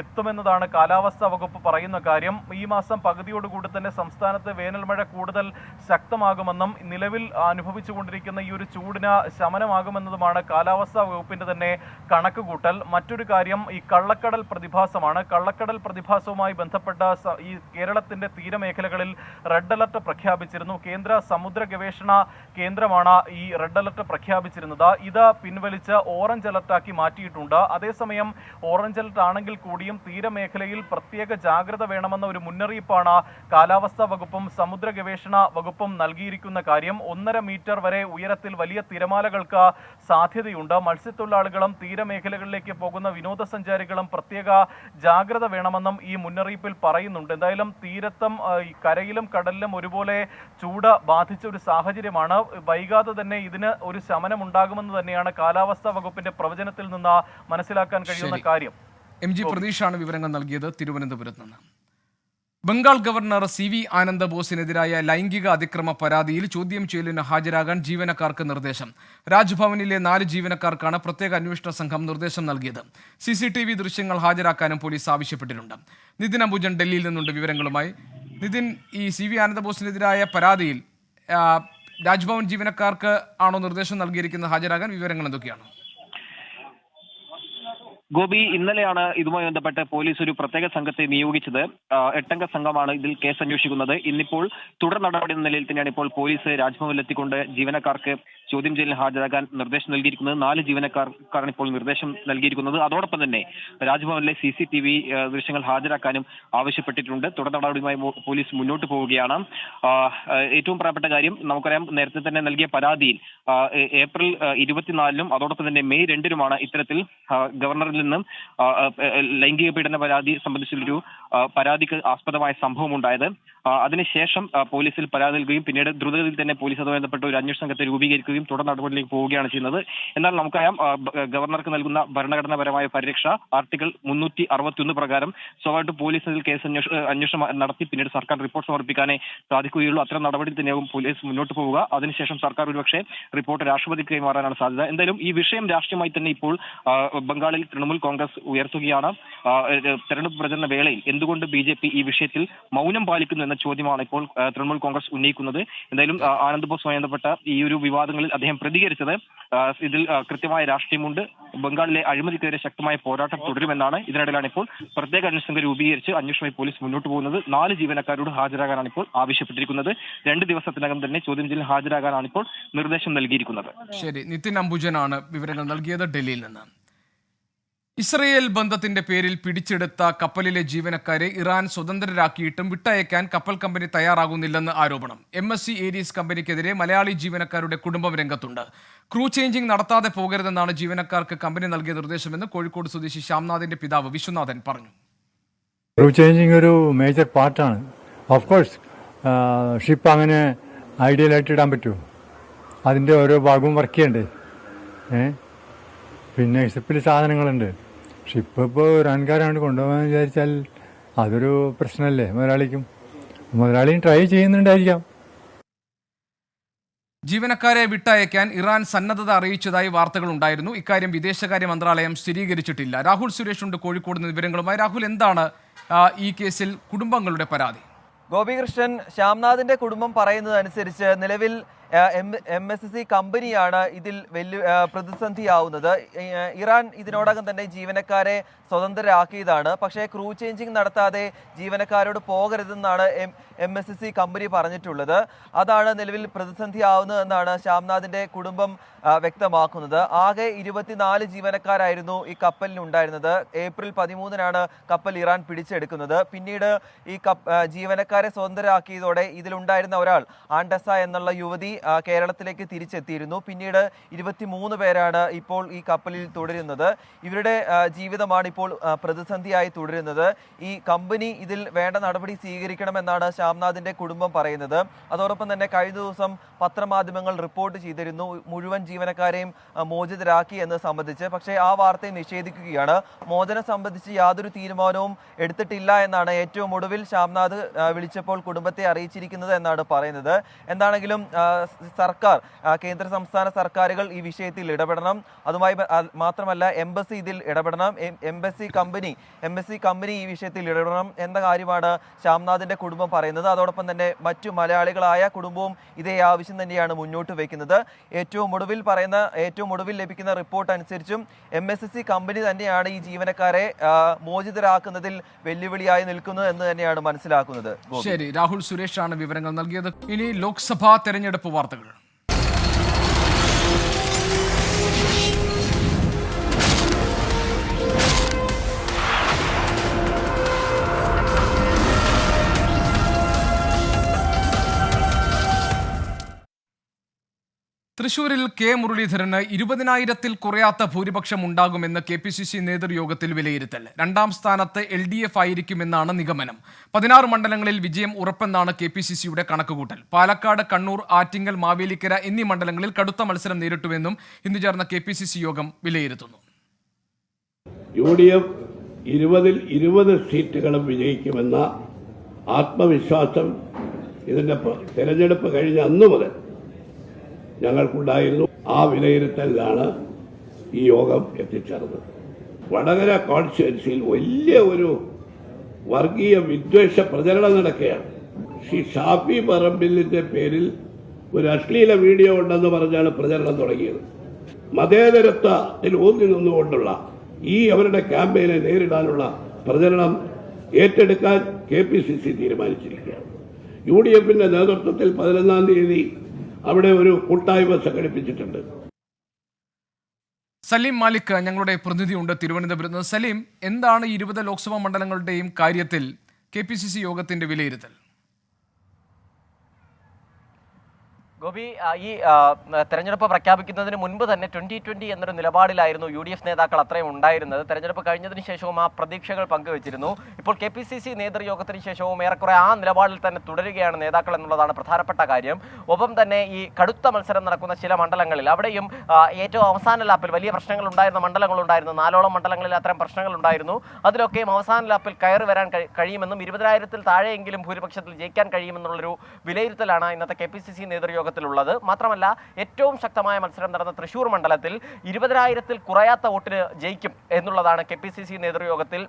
എത്തുമെന്നതാണ് കാലാവസ്ഥാ വകുപ്പ് പറയുന്ന കാര്യം. ഈ മാസം പകുതിയോടുകൂടി തന്നെ സംസ്ഥാനത്ത് വേനൽ മഴ കൂടുതൽ ശക്തമാകുമെന്നും നിലവിൽ അനുഭവിച്ചുകൊണ്ടിരിക്കുന്ന ഈ ഒരു ചൂടിന് ശമനമാകുമെന്നതുമാണ് കാലാവസ്ഥാ വകുപ്പിന്റെ തന്നെ കണക്കുകൂട്ടൽ. മറ്റൊരു കാര്യം ഈ കള്ളക്കടൽ പ്രതിഭാസമാണ്. കള്ളക്കടൽ പ്രതിഭാസവുമായി ബന്ധപ്പെട്ട ഈ കേരളത്തിന്റെ തീരമേഖലകളിൽ റെഡ് അലർട്ട് പ്രഖ്യാപിച്ചിരുന്നു. കേന്ദ്ര സമുദ്ര ഗവേഷണ കേന്ദ്രമാണ് ഈ റെഡ് അലർട്ട് പ്രഖ്യാപിച്ചിരുന്നത്. ഇത് പിൻവലിച്ച് ഓറഞ്ച് അലർട്ടാക്കി മാറ്റിയിട്ടുണ്ട്. അതേസമയം ഓറഞ്ച് അലർട്ട് ആണെങ്കിൽ കൂടിയും തീരമേഖലയിൽ പ്രത്യേക ജാഗ്രത വേണമെന്ന ഒരു മുന്നറിയിപ്പാണ് കാലാവസ്ഥാ വകുപ്പും സമുദ്ര ഗവേഷണ വകുപ്പും നൽകിയിരിക്കുന്ന കാര്യം. 1.5 മീറ്റർ വരെ ഉയരത്തിൽ വലിയ തിരമാലകൾക്ക് സാധ്യതയുണ്ട്. മത്സ്യത്തൊഴിലാളികളും തീരമേഖലകളിലേക്ക് പോകുന്ന വിനോദസഞ്ചാരികളും പ്രത്യേക ജാഗ്രത വേണമെന്നും ഈ മുന്നറിയിപ്പിൽ പറയുന്നുണ്ട്. എന്തായാലും തീരത്തും കരയിലും കടലിലും ഒരുപോലെ ചൂട് ബാധിച്ച ഒരു സാഹചര്യമാണ്. വൈകാതെ തന്നെ ഇതിന് ഒരു ശമനം ഉണ്ടാകുമെന്ന് തന്നെയാണ് കാലാവസ്ഥാ വകുപ്പിന്റെ പ്രവചനത്തിൽ നിന്ന് മനസ്സിലാക്കാൻ കഴിയുന്ന കാര്യം. MG പ്രതീഷാണ് വിവരങ്ങൾ നൽകിയത് തിരുവനന്തപുരത്ത് നിന്ന്. ബംഗാൾ ഗവർണർ CV ആനന്ദബോസിനെതിരായ ലൈംഗിക അതിക്രമ പരാതിയിൽ ചോദ്യം ചെയ്യലിന് ഹാജരാകാൻ ജീവനക്കാർക്ക് നിർദ്ദേശം. രാജ്ഭവനിലെ 4 ജീവനക്കാർക്കാണ് പ്രത്യേക അന്വേഷണ സംഘം നിർദ്ദേശം നൽകിയത്. CCTV ദൃശ്യങ്ങൾ ഹാജരാക്കാനും പോലീസ് ആവശ്യപ്പെട്ടിട്ടുണ്ട്. നിതിൻ അംബുജൻ ഡൽഹിയിൽ നിന്നുണ്ട് വിവരങ്ങളുമായി. നിതിൻ, ഈ CV ആനന്ദബോസിനെതിരായ പരാതിയിൽ രാജ്ഭവൻ ജീവനക്കാർക്ക് ആണോ നിർദ്ദേശം നൽകിയിരിക്കുന്നത് ഹാജരാകാൻ? വിവരങ്ങൾ എന്തൊക്കെയാണ്? ഗോപി, ഇന്നലെയാണ് ഇതുമായി ബന്ധപ്പെട്ട് പോലീസ് ഒരു പ്രത്യേക സംഘത്തെ നിയോഗിച്ചത്. 8-അംഗ സംഘമാണ് ഇതിൽ കേസ് അന്വേഷിക്കുന്നത്. ഇന്നിപ്പോൾ തുടർ നടപടി എന്ന നിലയിൽ തന്നെയാണ് ഇപ്പോൾ പോലീസ് രാജ്ഭവനിലെത്തിക്കൊണ്ട് ജീവനക്കാർക്ക് ചോദ്യം ചെയ്യലിന് ഹാജരാകാൻ നിർദ്ദേശം നൽകിയിരിക്കുന്നത്. 4 ജീവനക്കാർക്കാണ് ഇപ്പോൾ നിർദ്ദേശം നൽകിയിരിക്കുന്നത്. അതോടൊപ്പം തന്നെ രാജ്ഭവനിലെ CCTV ദൃശ്യങ്ങൾ ഹാജരാക്കാനും ആവശ്യപ്പെട്ടിട്ടുണ്ട്. തുടർ നടപടിയുമായി പോലീസ് മുന്നോട്ട് പോവുകയാണ്. ഏറ്റവും പ്രധാനപ്പെട്ട കാര്യം നമുക്കറിയാം, നേരത്തെ തന്നെ നൽകിയ പരാതിയിൽ ഏപ്രിൽ 24-നും അതോടൊപ്പം തന്നെ മെയ് 2-നുമാണ് ഇത്തരത്തിൽ ഗവർണറിൽ നിന്നും ലൈംഗിക പീഡന പരാതി സംബന്ധിച്ചൊരു പരാതിക്ക് ആസ്പദമായ സംഭവം ഉണ്ടായത്. അതിനുശേഷം പോലീസിൽ പരാതി നൽകുകയും പിന്നീട് ദ്രുതഗതിയിൽ തന്നെ പോലീസ് അതുമായി ബന്ധപ്പെട്ട ഒരു അന്വേഷണ സംഘത്തെ രൂപീകരിക്കുകയും തുടർ നടപടിയിലേക്ക് പോവുകയാണ് ചെയ്യുന്നത്. എന്നാൽ നമുക്കറിയാം, ഗവർണർക്ക് നൽകുന്ന ഭരണഘടനാപരമായ പരിരക്ഷ ആർട്ടിക്കിൾ 361 പ്രകാരം സ്വാഭാവികമായിട്ടും പോലീസിൽ കേസ് അന്വേഷണം നടത്തി പിന്നീട് സർക്കാർ റിപ്പോർട്ട് സമർപ്പിക്കാനേ സാധിക്കുകയുള്ളൂ. അത്തരം നടപടി തന്നെയാകും പോലീസ് മുന്നോട്ട് പോവുക. അതിനുശേഷം സർക്കാർ ഒരുപക്ഷെ റിപ്പോർട്ട് രാഷ്ട്രപതിക്ക് കൈമാറാനാണ് സാധ്യത. എന്തായാലും ഈ വിഷയം രാഷ്ട്രീയമായി തന്നെ ഇപ്പോൾ ബംഗാളിൽ തൃണമൂൽ കോൺഗ്രസ് ഉയർത്തുകയാണ്. തെരഞ്ഞെടുപ്പ് പ്രചരണ വേളയിൽ എന്തുകൊണ്ട് BJP ഈ വിഷയത്തിൽ മൗനം പാലിക്കുന്നു എന്ന ചോദ്യമാണ് ഇപ്പോൾ തൃണമൂൽ കോൺഗ്രസ് ഉന്നയിക്കുന്നത്. എന്തായാലും ആനന്ദ് ബോസുമായി ബന്ധപ്പെട്ട ഈ ഒരു വിവാദങ്ങളിൽ അദ്ദേഹം പ്രതികരിച്ചത് ഇതിൽ കൃത്യമായ രാഷ്ട്രീയമുണ്ട്, ബംഗാളിലെ അഴിമതിക്കെതിരെ ശക്തമായ പോരാട്ടം തുടരുമെന്നാണ്. ഇതിനിടയിലാണ് ഇപ്പോൾ പ്രത്യേക അന്വേഷണ സംഘം രൂപീകരിച്ച് അന്വേഷണമായി പോലീസ് മുന്നോട്ട് പോകുന്നത്. 4 ജീവനക്കാരോട് ഹാജരാകാനാണ് ഇപ്പോൾ ആവശ്യപ്പെട്ടിരിക്കുന്നത്. 2 ദിവസത്തിനകം തന്നെ ചോദ്യം ചെയ്യലിന് ഹാജരാകാനാണ് ഇപ്പോൾ നിർദ്ദേശം നൽകിയിരിക്കുന്നത്. ശരി, നിതിൻ അംബുജനാണ് വിവരങ്ങൾ നൽകിയത് ഡൽഹിയിൽ നിന്ന്. ഇസ്രയേൽ ബന്ധത്തിന്റെ പേരിൽ പിടിച്ചെടുത്ത കപ്പലിലെ ജീവനക്കാരെ ഇറാൻ സ്വതന്ത്രരാക്കിയിട്ടും വിട്ടയക്കാൻ കപ്പൽ കമ്പനി തയ്യാറാകുന്നില്ലെന്ന് ആരോപണം. MSC ഏരീസ് കമ്പനിക്കെതിരെ മലയാളി ജീവനക്കാരുടെ കുടുംബം രംഗത്തുണ്ട്. ക്രൂ ചേഞ്ചിങ് നടത്താതെ പോകരുതെന്നാണ് ജീവനക്കാർക്ക് കമ്പനി നൽകിയ നിർദ്ദേശമെന്ന് കോഴിക്കോട് സ്വദേശി ശ്യാംനാഥിന്റെ പിതാവ് വിശ്വനാഥൻ പറഞ്ഞു. ക്രൂ ചേഞ്ചിങ് ഒരു മേജർ പാർട്ടാണ്. ഓഫ് കോഴ്സ് ഷിപ്പ് അങ്ങനെ ഐഡിയലായിട്ട് ഇടാൻ പറ്റുമോ? അതിൻ്റെ ഓരോ ഭാഗവും വർക്ക് ചെയ്യണ്ടേ? പിന്നെ ഷിപ്പിൽ സാധനങ്ങളുണ്ട്. ഷിപ്പ് ഇപ്പോൾ ഇറാൻകാരാണ് കൊണ്ടുപോകാൻ വിചാരിച്ചാൽ അതൊരു പ്രശ്നമല്ലേ മുതലാളിക്കും? മുതലാളിയും ട്രൈ ചെയ്യുന്നുണ്ടായിരിക്കാം. ജീവനക്കാരെ വിട്ടയക്കാൻ ഇറാൻ സന്നദ്ധത അറിയിച്ചതായി വാർത്തകളുണ്ടായിരുന്നു. ഇക്കാര്യം വിദേശകാര്യ മന്ത്രാലയം സ്ഥിരീകരിച്ചിട്ടില്ല. രാഹുൽ സുരേഷ് ഉണ്ട് കോഴിക്കോട് നിന്ന് വിവരങ്ങളുമായി. രാഹുൽ, എന്താണ് ഈ കേസിൽ കുടുംബങ്ങളുടെ പരാതി? ഗോപികൃഷ്ണൻ, ശ്യാംനാഥിന്റെ കുടുംബം പറയുന്നതനുസരിച്ച് നിലവിൽ MSC കമ്പനിയാണ് ഇതിൽ വലിയ പ്രതിസന്ധിയാവുന്നത്. ഇറാൻ ഇതിനോടകം തന്നെ ജീവനക്കാരെ സ്വതന്ത്രരാക്കിയതാണ്. പക്ഷേ ക്രൂ ചേഞ്ചിങ് നടത്താതെ ജീവനക്കാരോട് പോകരുതെന്നാണ് MSC കമ്പനി പറഞ്ഞിട്ടുള്ളത്. അതാണ് നിലവിൽ പ്രതിസന്ധിയാവുന്നതെന്നാണ് ശ്യാംനാഥിന്റെ കുടുംബം വ്യക്തമാക്കുന്നത്. ആകെ 24 ജീവനക്കാരായിരുന്നു ഈ കപ്പലിനുണ്ടായിരുന്നത്. ഏപ്രിൽ 13-നാണ് കപ്പൽ ഇറാൻ പിടിച്ചെടുക്കുന്നത്. പിന്നീട് ഈ ജീവനക്കാരെ സ്വതന്ത്രരാക്കിയതോടെ ഇതിലുണ്ടായിരുന്ന ഒരാൾ ആൻഡസ എന്നുള്ള യുവതി കേരളത്തിലേക്ക് തിരിച്ചെത്തിയിരുന്നു. പിന്നീട് 23 പേരാണ് ഇപ്പോൾ ഈ കപ്പലിൽ തുടരുന്നത്. ഇവരുടെ ജീവിതമാണ് ഇപ്പോൾ പ്രതിസന്ധിയായി തുടരുന്നത്. ഈ കമ്പനി ഇതിൽ വേണ്ട നടപടി സ്വീകരിക്കണമെന്നാണ് ശ്യാംനാഥിന്റെ കുടുംബം പറയുന്നത്. അതോടൊപ്പം തന്നെ കഴിഞ്ഞ ദിവസം പത്രമാധ്യമങ്ങൾ റിപ്പോർട്ട് ചെയ്തിരുന്നു മുഴുവൻ ജീവനക്കാരെയും മോചിതരാക്കി എന്ന് സംബന്ധിച്ച്. പക്ഷേ ആ വാർത്തയെ നിഷേധിക്കുകയാണ്. മോചനം സംബന്ധിച്ച് യാതൊരു തീരുമാനവും എടുത്തിട്ടില്ല എന്നാണ് ഏറ്റവും ഒടുവിൽ ശ്യാംനാഥ് വിളിച്ചപ്പോൾ കുടുംബത്തെ അറിയിച്ചിരിക്കുന്നത് എന്നാണ് പറയുന്നത്. എന്താണെങ്കിലും സർക്കാർ, കേന്ദ്ര സംസ്ഥാന സർക്കാരുകൾ ഈ വിഷയത്തിൽ ഇടപെടണം. അതുമായി മാത്രമല്ല എംബസി ഇതിൽ ഇടപെടണം. MSC കമ്പനി ഈ വിഷയത്തിൽ ഇടപെടണം എന്ന കാര്യമാണ് ശ്യാംനാഥിന്റെ കുടുംബം പറയുന്നത്. അതോടൊപ്പം തന്നെ മറ്റു മലയാളികളായ കുടുംബവും ഇതേ ആവശ്യം തന്നെയാണ് മുന്നോട്ട് വയ്ക്കുന്നത്. ഏറ്റവും ഒടുവിൽ ലഭിക്കുന്ന റിപ്പോർട്ട് അനുസരിച്ചും MSC കമ്പനി തന്നെയാണ് ഈ ജീവനക്കാരെ മോചിതരാക്കുന്നതിൽ വെല്ലുവിളിയായി നിൽക്കുന്നത് എന്ന് തന്നെയാണ് മനസ്സിലാക്കുന്നത്. ശരി, രാഹുൽ സുരേഷാണ് വിവരങ്ങൾ നൽകിയത്. ഇനി ലോക്സഭാ തെരഞ്ഞെടുപ്പ് വാർത്തകൾ. തൃശൂരിൽ K മുരളീധരന് 20,000-ൽ കുറയാത്ത ഭൂരിപക്ഷം ഉണ്ടാകുമെന്ന് KPCC നേതൃയോഗത്തിൽ വിലയിരുത്തൽ. 2ാം സ്ഥാനത്ത് LDF ആയിരിക്കുമെന്നാണ് നിഗമനം. 16 മണ്ഡലങ്ങളിൽ വിജയം ഉറപ്പെന്നാണ് KPCCയുടെ കണക്കുകൂട്ടൽ. പാലക്കാട്, കണ്ണൂർ, ആറ്റിങ്ങൽ, മാവേലിക്കര എന്നീ മണ്ഡലങ്ങളിൽ കടുത്ത മത്സരം നേരിട്ടുവെന്നും ഇന്ന് ചേർന്ന KPCC യോഗം വിലയിരുത്തുന്നു. UDF 20-ൽ 20 സീറ്റുകളും വിജയിക്കുമെന്ന ആത്മവിശ്വാസം ഇതിന്റെ തെരഞ്ഞെടുപ്പ് കഴിഞ്ഞ അന്നു മുതൽ ഞങ്ങൾക്കുണ്ടായിരുന്നു. ആ വിലയിരുത്തലിലാണ് ഈ യോഗം എത്തിച്ചേർന്നത്. വടകര കോൺസ്റ്റിറ്റ്യുവൻസിയിൽ വലിയ ഒരു വർഗീയ വിദ്വേഷ പ്രചരണം നടക്കുകയാണ്. ശ്രീ ഷാഫി പറമ്പിലിന്റെ പേരിൽ ഒരു അശ്ലീല വീഡിയോ ഉണ്ടെന്ന് പറഞ്ഞാണ് പ്രചരണം തുടങ്ങിയത്. മതേതരത്വത്തിൽ ഊന്നി നിന്നുകൊണ്ടുള്ള ഈ അവരുടെ ക്യാമ്പയിനെ നേരിടാനുള്ള പ്രചരണം ഏറ്റെടുക്കാൻ KPCC തീരുമാനിച്ചിരിക്കുകയാണ്. UDFന്റെ നേതൃത്വത്തിൽ 11-ാം തീയതി അവിടെ ഒരു കൂട്ടായ്മ സംഘടിപ്പിച്ചിട്ടുണ്ട്. സലീം മാലിക് ഞങ്ങളുടെ പ്രതിനിധിയുണ്ട് തിരുവനന്തപുരത്ത് നിന്ന്. സലീം, എന്താണ് 20 ലോക്സഭാ മണ്ഡലങ്ങളുടെയും കാര്യത്തിൽ KPCC യോഗത്തിന്റെ വിലയിരുത്തൽ? ഗോപി, ഈ തെരഞ്ഞെടുപ്പ് പ്രഖ്യാപിക്കുന്നതിന് മുൻപ് തന്നെ 2020 എന്നൊരു നിലപാടിലായിരുന്നു UDF നേതാക്കൾ അത്രയും ഉണ്ടായിരുന്നത്. തെരഞ്ഞെടുപ്പ് കഴിഞ്ഞതിന് ശേഷവും ആ പ്രതീക്ഷകൾ പങ്കുവച്ചിരുന്നു. ഇപ്പോൾ KPCC നേതൃയോഗത്തിന് ശേഷവും ഏറെക്കുറെ ആ നിലപാടിൽ തന്നെ തുടരുകയാണ് നേതാക്കൾ എന്നുള്ളതാണ് പ്രധാനപ്പെട്ട കാര്യം. ഒപ്പം തന്നെ ഈ കടുത്ത മത്സരം നടക്കുന്ന ചില മണ്ഡലങ്ങളിൽ അവിടെയും ഏറ്റവും അവസാന ലാപ്പിൽ വലിയ പ്രശ്നങ്ങൾ ഉണ്ടായിരുന്ന മണ്ഡലങ്ങളുണ്ടായിരുന്നു. 4ഓളം മണ്ഡലങ്ങളിൽ അത്തരം പ്രശ്നങ്ങൾ ഉണ്ടായിരുന്നു. അതിലൊക്കെയും അവസാന ലാപ്പിൽ കയറി വരാൻ കഴിയുമെന്നും 20,000-ൽ താഴെയെങ്കിലും ഭൂരിപക്ഷത്തിൽ ജയിക്കാൻ കഴിയുമെന്നുള്ളൊരു വിലയിരുത്തലാണ് ഇന്നത്തെ KPCC നേതൃയോഗത്തിൽ ഉള്ളത്. മാത്രമല്ല, ഏറ്റവും ശക്തമായ മത്സരം നടന്ന തൃശൂർ മണ്ഡലത്തിൽ 20,000-ൽ കുറയാത്ത വോട്ടിന് ജയിക്കും എന്നുള്ളതാണ് KPCC നേതൃയോഗത്തിൽ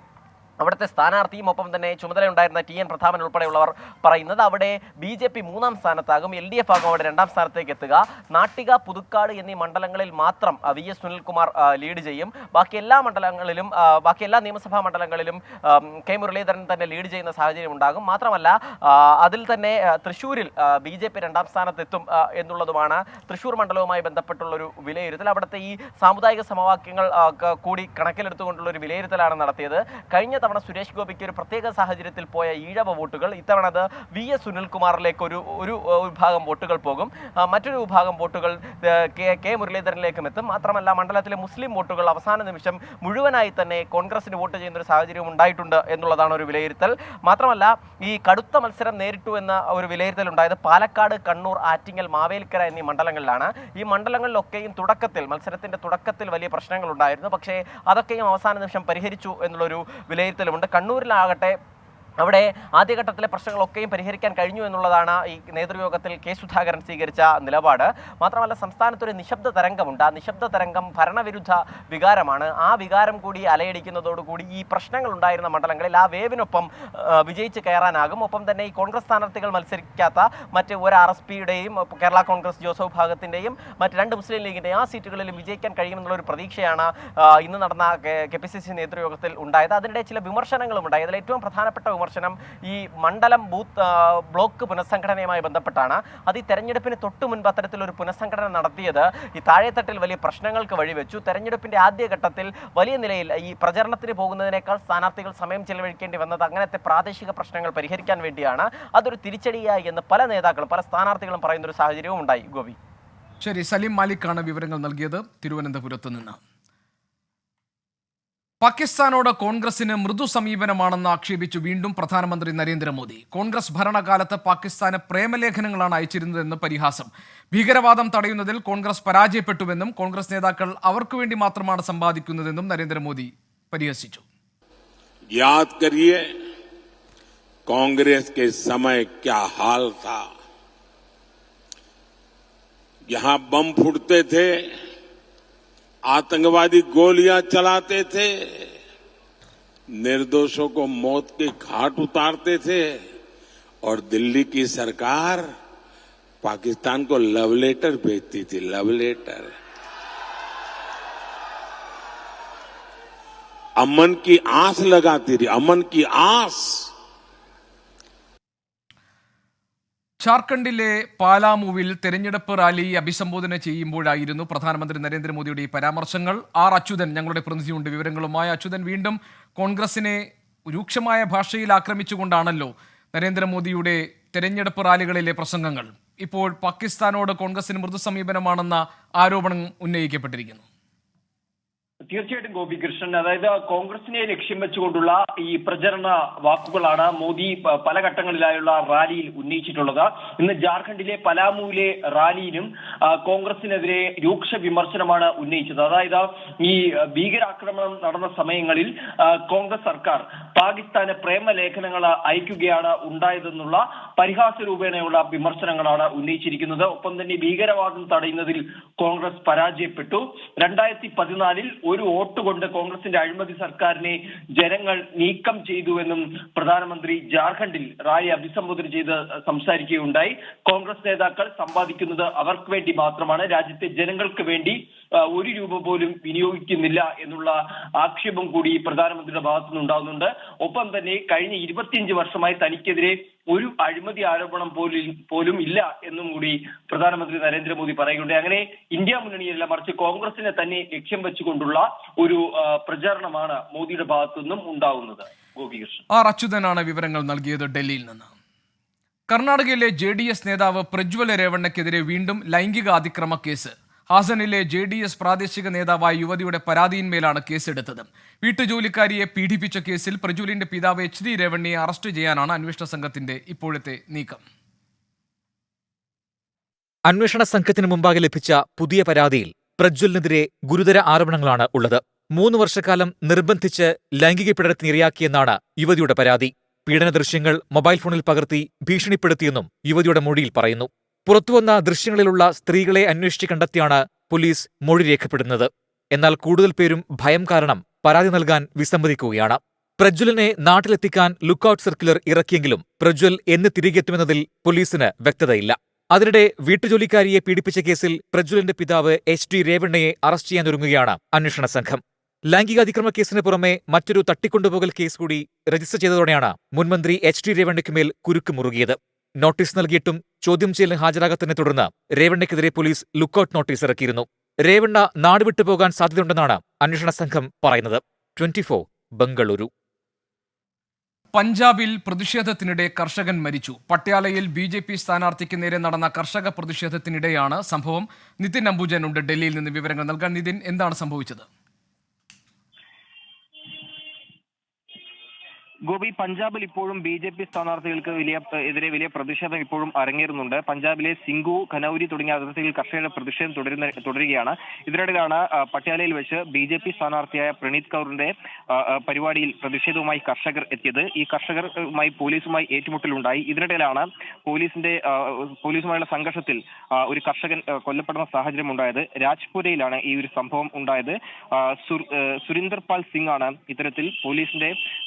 അവിടുത്തെ സ്ഥാനാർത്ഥിയും ഒപ്പം തന്നെ ചുമതലയുണ്ടായിരുന്ന TN പ്രതാപൻ ഉൾപ്പെടെയുള്ളവർ പറയുന്നത്. അവിടെ BJP 3-ം സ്ഥാനത്താകും, LDF ആകും അവിടെ 2-ം സ്ഥാനത്തേക്ക് എത്തുക. നാട്ടിക, പുതുക്കാട് എന്നീ മണ്ഡലങ്ങളിൽ മാത്രം VS സുനിൽകുമാർ ലീഡ് ചെയ്യും. ബാക്കി എല്ലാ നിയമസഭാ മണ്ഡലങ്ങളിലും K മുരളീധരൻ തന്നെ ലീഡ് ചെയ്യുന്ന സാഹചര്യം ഉണ്ടാകും. മാത്രമല്ല, അതിൽ തന്നെ തൃശ്ശൂരിൽ BJP 2-ം സ്ഥാനത്തെത്തും എന്നുള്ളതുമാണ് തൃശ്ശൂർ മണ്ഡലവുമായി ബന്ധപ്പെട്ടുള്ളൊരു വിലയിരുത്തൽ. അവിടുത്തെ ഈ സാമുദായിക സമവാക്യങ്ങൾ കൂടി കണക്കിലെടുത്തുകൊണ്ടുള്ള ഒരു വിലയിരുത്തലാണ് നടത്തിയത്. കഴിഞ്ഞ തവണ സുരേഷ് ഗോപിക്ക് ഒരു പ്രത്യേക സാഹചര്യത്തിൽ പോയ ഈഴവ വോട്ടുകൾ ഇത്തവണ അത് VS സുനിൽകുമാറിലേക്ക് ഒരു വിഭാഗം വോട്ടുകൾ പോകും. മറ്റൊരു വിഭാഗം വോട്ടുകൾ K മുരളീധരനിലേക്കും എത്തും. മാത്രമല്ല, മണ്ഡലത്തിലെ മുസ്ലിം വോട്ടുകൾ അവസാന നിമിഷം മുഴുവനായി തന്നെ കോൺഗ്രസിന് വോട്ട് ചെയ്യുന്ന ഒരു സാഹചര്യം ഉണ്ടായിട്ടുണ്ട് എന്നുള്ളതാണ് ഒരു വിലയിരുത്തൽ. മാത്രമല്ല, ഈ കടുത്ത മത്സരം നേരിട്ടു എന്ന ഒരു വിലയിരുത്തൽ ഉണ്ടായത് പാലക്കാട്, കണ്ണൂർ, ആറ്റിങ്ങൽ, മാവേലിക്കര എന്നീ മണ്ഡലങ്ങളിലാണ്. ഈ മണ്ഡലങ്ങളിലൊക്കെയും മത്സരത്തിന്റെ തുടക്കത്തിൽ വലിയ പ്രശ്നങ്ങൾ ഉണ്ടായിരുന്നു. പക്ഷേ അതൊക്കെയും അവസാന നിമിഷം പരിഹരിച്ചു എന്നുള്ളൊരു വിലയിരുത്തലുമുണ്ട്. കണ്ണൂരിലാകട്ടെ അവിടെ ആദ്യഘട്ടത്തിലെ പ്രശ്നങ്ങളൊക്കെയും പരിഹരിക്കാൻ കഴിഞ്ഞു എന്നുള്ളതാണ് ഈ നേതൃയോഗത്തിൽ K സുധാകരൻ സ്വീകരിച്ച നിലപാട്. മാത്രമല്ല, സംസ്ഥാനത്തൊരു നിശബ്ദ തരംഗമുണ്ട്. ആ നിശബ്ദ തരംഗം ഭരണവിരുദ്ധ വികാരമാണ്. ആ വികാരം കൂടി അലയടിക്കുന്നതോടുകൂടി ഈ പ്രശ്നങ്ങൾ ഉണ്ടായിരുന്ന മണ്ഡലങ്ങളിൽ ആ വേവിനൊപ്പം വിജയിച്ച് കയറാനാകും. ഒപ്പം തന്നെ ഈ കോൺഗ്രസ് സ്ഥാനാർത്ഥികൾ മത്സരിക്കാത്ത മറ്റ് ഒരു RSPയുടെയും കേരള കോൺഗ്രസ് ജോസഫ് വിഭാഗത്തിൻ്റെയും മറ്റ് 2 മുസ്ലിം ലീഗിൻ്റെയും ആ സീറ്റുകളിലും വിജയിക്കാൻ കഴിയുമെന്നുള്ളൊരു പ്രതീക്ഷയാണ് ഇന്ന് നടന്ന KPCC നേതൃയോഗത്തിൽ ഉണ്ടായത്. അതിനിടെ ചില വിമർശനങ്ങളും ഉണ്ടായി. അതിൽ ഏറ്റവും പ്രധാനപ്പെട്ട ഈ മണ്ഡലം ബ്ലോക്ക് പുനഃസംഘടനയുമായി ബന്ധപ്പെട്ടാണ്. അത് ഈ തെരഞ്ഞെടുപ്പിന് തൊട്ടു മുൻപ് അത്തരത്തിലൊരു പുനഃസംഘടന നടത്തിയത് ഈ താഴെത്തട്ടിൽ വലിയ പ്രശ്നങ്ങൾക്ക് വഴിവെച്ചു. തെരഞ്ഞെടുപ്പിന്റെ ആദ്യഘട്ടത്തിൽ വലിയ നിലയിൽ ഈ പ്രചരണത്തിന് പോകുന്നതിനേക്കാൾ സ്ഥാനാർത്ഥികൾ സമയം ചെലവഴിക്കേണ്ടി വന്നത് അങ്ങനത്തെ പ്രാദേശിക പ്രശ്നങ്ങൾ പരിഹരിക്കാൻ വേണ്ടിയാണ്. അതൊരു തിരിച്ചടിയായി എന്ന് പല നേതാക്കളും പല സ്ഥാനാർത്ഥികളും പറയുന്ന ഒരു സാഹചര്യവും ഉണ്ടായി. ഗോപി, ശരി. സലീം മാലിക്കാണ് വിവരങ്ങൾ നൽകിയത് തിരുവനന്തപുരത്ത് നിന്ന്. പാകിസ്ഥാനോട് കോൺഗ്രസിന് മൃദു സമീപനമാണെന്ന് ആക്ഷേപിച്ചു വീണ്ടും പ്രധാനമന്ത്രി നരേന്ദ്രമോദി. കോൺഗ്രസ് ഭരണകാലത്ത് പാകിസ്ഥാന് പ്രേമലേഖനങ്ങളാണ് അയച്ചിരുന്നതെന്ന് പരിഹാസം. ഭീകരവാദം തടയുന്നതിൽ കോൺഗ്രസ് പരാജയപ്പെട്ടുവെന്നും കോൺഗ്രസ് നേതാക്കൾ അവർക്കു വേണ്ടി മാത്രമാണ് സമ്പാദിക്കുന്നതെന്നും നരേന്ദ്രമോദി പരിഹസിച്ചു. യാദ് കരിയേ कांग्रेस के समय क्या हाल था। यहां बम फूटते थे, आतंकवादी गोलियां चलाते थे, निर्दोषों को मौत के घाट उतारते थे और दिल्ली की सरकार पाकिस्तान को लव लेटर भेजती थी। लव लेटर, अमन की आस लगाती थी, अमन की आस। ജാർഖണ്ഡിലെ പാലാമുവിൽ തെരഞ്ഞെടുപ്പ് റാലി അഭിസംബോധന ചെയ്യുമ്പോഴായിരുന്നു പ്രധാനമന്ത്രി നരേന്ദ്രമോദിയുടെ ഈ പരാമർശങ്ങൾ. അച്യുതൻ ഞങ്ങളുടെ പ്രതിനിധിയുണ്ട് വിവരങ്ങളുമായി. അച്യുതൻ, വീണ്ടും കോൺഗ്രസിനെ രൂക്ഷമായ ഭാഷയിൽ ആക്രമിച്ചുകൊണ്ടാണല്ലോ നരേന്ദ്രമോദിയുടെ തെരഞ്ഞെടുപ്പ് റാലികളിലെ പ്രസംഗങ്ങൾ. ഇപ്പോൾ പാകിസ്ഥാനോട് കോൺഗ്രസിന് മൃദു സമീപനമാണെന്ന ആരോപണം ഉന്നയിക്കപ്പെട്ടിരിക്കുന്നു. തീർച്ചയായിട്ടും ഗോപികൃഷ്ണൻ, അതായത് കോൺഗ്രസിനെ ലക്ഷ്യം വെച്ചുകൊണ്ടുള്ള ഈ പ്രചരണ വാക്കുകളാണ് മോദി പല ഘട്ടങ്ങളിലായുള്ള റാലിയിൽ ഉന്നയിച്ചിട്ടുള്ളത്. ഇന്ന് ജാർഖണ്ഡിലെ പലാമുവിലെ റാലിയിലും കോൺഗ്രസിനെതിരെ രൂക്ഷ വിമർശനമാണ് ഉന്നയിച്ചത്. അതായത് ഈ ഭീകരാക്രമണം നടന്ന സമയങ്ങളിൽ കോൺഗ്രസ് സർക്കാർ പാകിസ്ഥാന് പ്രേമലേഖനങ്ങൾ അയക്കുകയാണ് ഉണ്ടായതെന്നുള്ള പരിഹാസ രൂപേണയുള്ള വിമർശനങ്ങളാണ് ഉന്നയിച്ചിരിക്കുന്നത്. ഒപ്പം തന്നെ ഭീകരവാദം തടയുന്നതിൽ കോൺഗ്രസ് പരാജയപ്പെട്ടു. 2014 ഒരു വോട്ട് കൊണ്ട് കോൺഗ്രസിന്റെ അഴിമതി സർക്കാരിനെ ജനങ്ങൾ നീക്കം ചെയ്തുവെന്നും പ്രധാനമന്ത്രി ജാർഖണ്ഡിൽ റാലി അഭിസംബോധന ചെയ്ത് സംസാരിക്കുകയുണ്ടായി. കോൺഗ്രസ് നേതാക്കൾ സമ്പാദിക്കുന്നത് അവർക്ക് വേണ്ടി മാത്രമാണ്, രാജ്യത്തെ ജനങ്ങൾക്ക് വേണ്ടി രൂപ പോലും വിനിയോഗിക്കുന്നില്ല എന്നുള്ള ആക്ഷേപം കൂടി പ്രധാനമന്ത്രിയുടെ ഭാഗത്തു നിന്നുണ്ടാകുന്നുണ്ട്. ഒപ്പം തന്നെ കഴിഞ്ഞ 25 വർഷമായി തനിക്കെതിരെ ഒരു അഴിമതി ആരോപണം പോലും ഇല്ല എന്നും കൂടി പ്രധാനമന്ത്രി നരേന്ദ്രമോദി പറയുകയുണ്ട്. അങ്ങനെ ഇന്ത്യ മുന്നണിയല്ല, മറിച്ച് കോൺഗ്രസിനെ തന്നെ ലക്ഷ്യം വെച്ചുകൊണ്ടുള്ള ഒരു പ്രചാരണമാണ് മോദിയുടെ ഭാഗത്തു നിന്നും ഉണ്ടാകുന്നത്. ഗോപികൃഷ്ണൻ. ആർ അച്യുതനാണ് വിവരങ്ങൾ നൽകിയത് ഡൽഹിയിൽ നിന്ന്. കർണാടകയിലെ JDS നേതാവ് പ്രജ്വൽ രേവണ്ണയ്ക്കെതിരെ വീണ്ടും ലൈംഗിക അതിക്രമ കേസ്. ഹാസനിലെ JDS പ്രാദേശിക നേതാവായ യുവതിയുടെ പരാതിയിന്മേലാണ് കേസെടുത്തത്. വീട്ടുജോലിക്കാരിയെ പീഡിപ്പിച്ച കേസിൽ പ്രജ്വലിന്റെ പിതാവ് HD രേവണ്ണയെ അറസ്റ്റ് ചെയ്യാനാണ് അന്വേഷണ സംഘത്തിന്റെ ഇപ്പോഴത്തെ നീക്കം. അന്വേഷണ സംഘത്തിന് മുമ്പാകെ ലഭിച്ച പുതിയ പരാതിയിൽ പ്രജ്വലിനെതിരെ ഗുരുതര ആരോപണങ്ങളാണ് ഉള്ളത്. 3 വർഷക്കാലം നിർബന്ധിച്ച് ലൈംഗിക പീഡനത്തിന് ഇരയാക്കിയെന്നാണ് യുവതിയുടെ പരാതി. പീഡന ദൃശ്യങ്ങൾ മൊബൈൽ ഫോണിൽ പകർത്തി ഭീഷണിപ്പെടുത്തിയെന്നും യുവതിയുടെ മൊഴിയിൽ പറയുന്നു. പുറത്തുവന്ന ദൃശ്യങ്ങളിലുള്ള സ്ത്രീകളെ അന്വേഷിച്ച് കണ്ടെത്തിയാണ് പോലീസ് മൊഴി രേഖപ്പെടുന്നത്. എന്നാൽ കൂടുതൽ പേരും ഭയം കാരണം പരാതി നൽകാൻ വിസമ്മതിക്കുകയാണ്. പ്രജ്വലിനെ നാട്ടിലെത്തിക്കാൻ ലുക്കൌട്ട് സർക്കുലർ ഇറക്കിയെങ്കിലും പ്രജ്വൽ എന്ന് തിരികെത്തുമെന്നതിൽ പോലീസിന് വ്യക്തതയില്ല. അതിനിടെ വീട്ടുജോലിക്കാരിയെ പീഡിപ്പിച്ച കേസിൽ പ്രജ്വലിന്റെ പിതാവ് HD രേവണ്ണയെ അറസ്റ്റ് ചെയ്യാനൊരുങ്ങുകയാണ് അന്വേഷണ സംഘം. ലൈംഗികാതിക്രമ കേസിന് പുറമെ മറ്റൊരു തട്ടിക്കൊണ്ടുപോകൽ കേസ് കൂടി രജിസ്റ്റർ ചെയ്തതോടെയാണ് മുൻമന്ത്രി HD രേവണ്ണയ്ക്കുമേൽ കുരുക്ക് മുറുകിയത്. നോട്ടീസ് നൽകിയിട്ടും ചോദ്യം ചെയ്യലിന് ഹാജരാകാത്തതിനെ തുടർന്ന് രേവണ്ണയ്ക്കെതിരെ പോലീസ് ലുക്കൌട്ട് നോട്ടീസ് ഇറക്കിയിരുന്നു. രേവണ്ണ നാടുവിട്ടു പോകാൻ സാധ്യതയുണ്ടെന്നാണ് അന്വേഷണ സംഘം പറയുന്നത്. 24 ബംഗളൂരു. പഞ്ചാബിൽ പ്രതിഷേധത്തിനിടെ കർഷകൻ മരിച്ചു. പട്യാലയിൽ BJP സ്ഥാനാർത്ഥിക്ക് നേരെ നടന്ന കർഷക പ്രതിഷേധത്തിനിടെയാണ് സംഭവം. നിതിൻ അംബുജൻ ഉണ്ട് ഡൽഹിയിൽ നിന്ന് വിവരങ്ങൾ നൽകാൻ. നിതിൻ, എന്താണ് സംഭവിച്ചത്? ഗോപി, പഞ്ചാബിൽ ഇപ്പോഴും BJP സ്ഥാനാർത്ഥികൾക്ക് എതിരെ വലിയ പ്രതിഷേധം ഇപ്പോഴും അരങ്ങേറുന്നുണ്ട്. പഞ്ചാബിലെ സിംഗു, ഖനൌരി തുടങ്ങിയ അതിർത്തിയിൽ കർഷകരുടെ പ്രതിഷേധം തുടരുകയാണ്. ഇതിനിടയിലാണ് പട്യാലയിൽ വെച്ച് BJP സ്ഥാനാർത്ഥിയായ പ്രണീത് കൗറിന്റെ പരിപാടിയിൽ പ്രതിഷേധവുമായി കർഷകർ എത്തിയത്. ഈ കർഷകരുമായി പോലീസുമായി ഏറ്റുമുട്ടലുണ്ടായി. ഇതിനിടയിലാണ് പോലീസുമായുള്ള സംഘർഷത്തിൽ ഒരു കർഷകൻ കൊല്ലപ്പെടുന്ന സാഹചര്യം ഉണ്ടായത്. രാജ്പുരയിലാണ് ഈ ഒരു സംഭവം ഉണ്ടായത്. സുരിന്ദർ പാൽ സിംഗ് ആണ് ഇത്തരത്തിൽ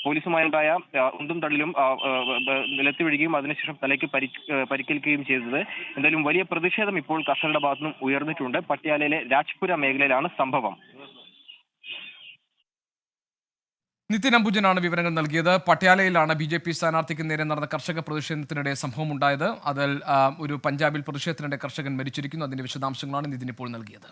പോലീസുമായുണ്ടായ ഉന്തും തള്ളിലും നിലത്ത് വീഴുകയും അതിനുശേഷം തലയ്ക്ക് പരിക്കേൽക്കുകയും ചെയ്തത്. എന്തായാലും വലിയ പ്രതിഷേധം ഇപ്പോൾ കർഷകരുടെ ഭാഗത്തുനിന്നും ഉയർന്നിട്ടുണ്ട്. പട്യാലയിലെ രാജ്പുര മേഖലയിലാണ് സംഭവം. നിതിൻ അംബുജനാണ് വിവരങ്ങൾ നൽകിയത്. പട്യാലയിലാണ് BJP സ്ഥാനാർത്ഥിക്ക് നേരെ നടന്ന കർഷക പ്രതിഷേധത്തിനിടെ സംഭവം ഉണ്ടായത്. അതിൽ ഒരു പഞ്ചാബിൽ പ്രതിഷേധത്തിനിടെ കർഷകൻ മരിച്ചിരിക്കുന്നു. അതിന്റെ വിശദാംശങ്ങളാണ് നിതിൻ ഇപ്പോൾ നൽകിയത്.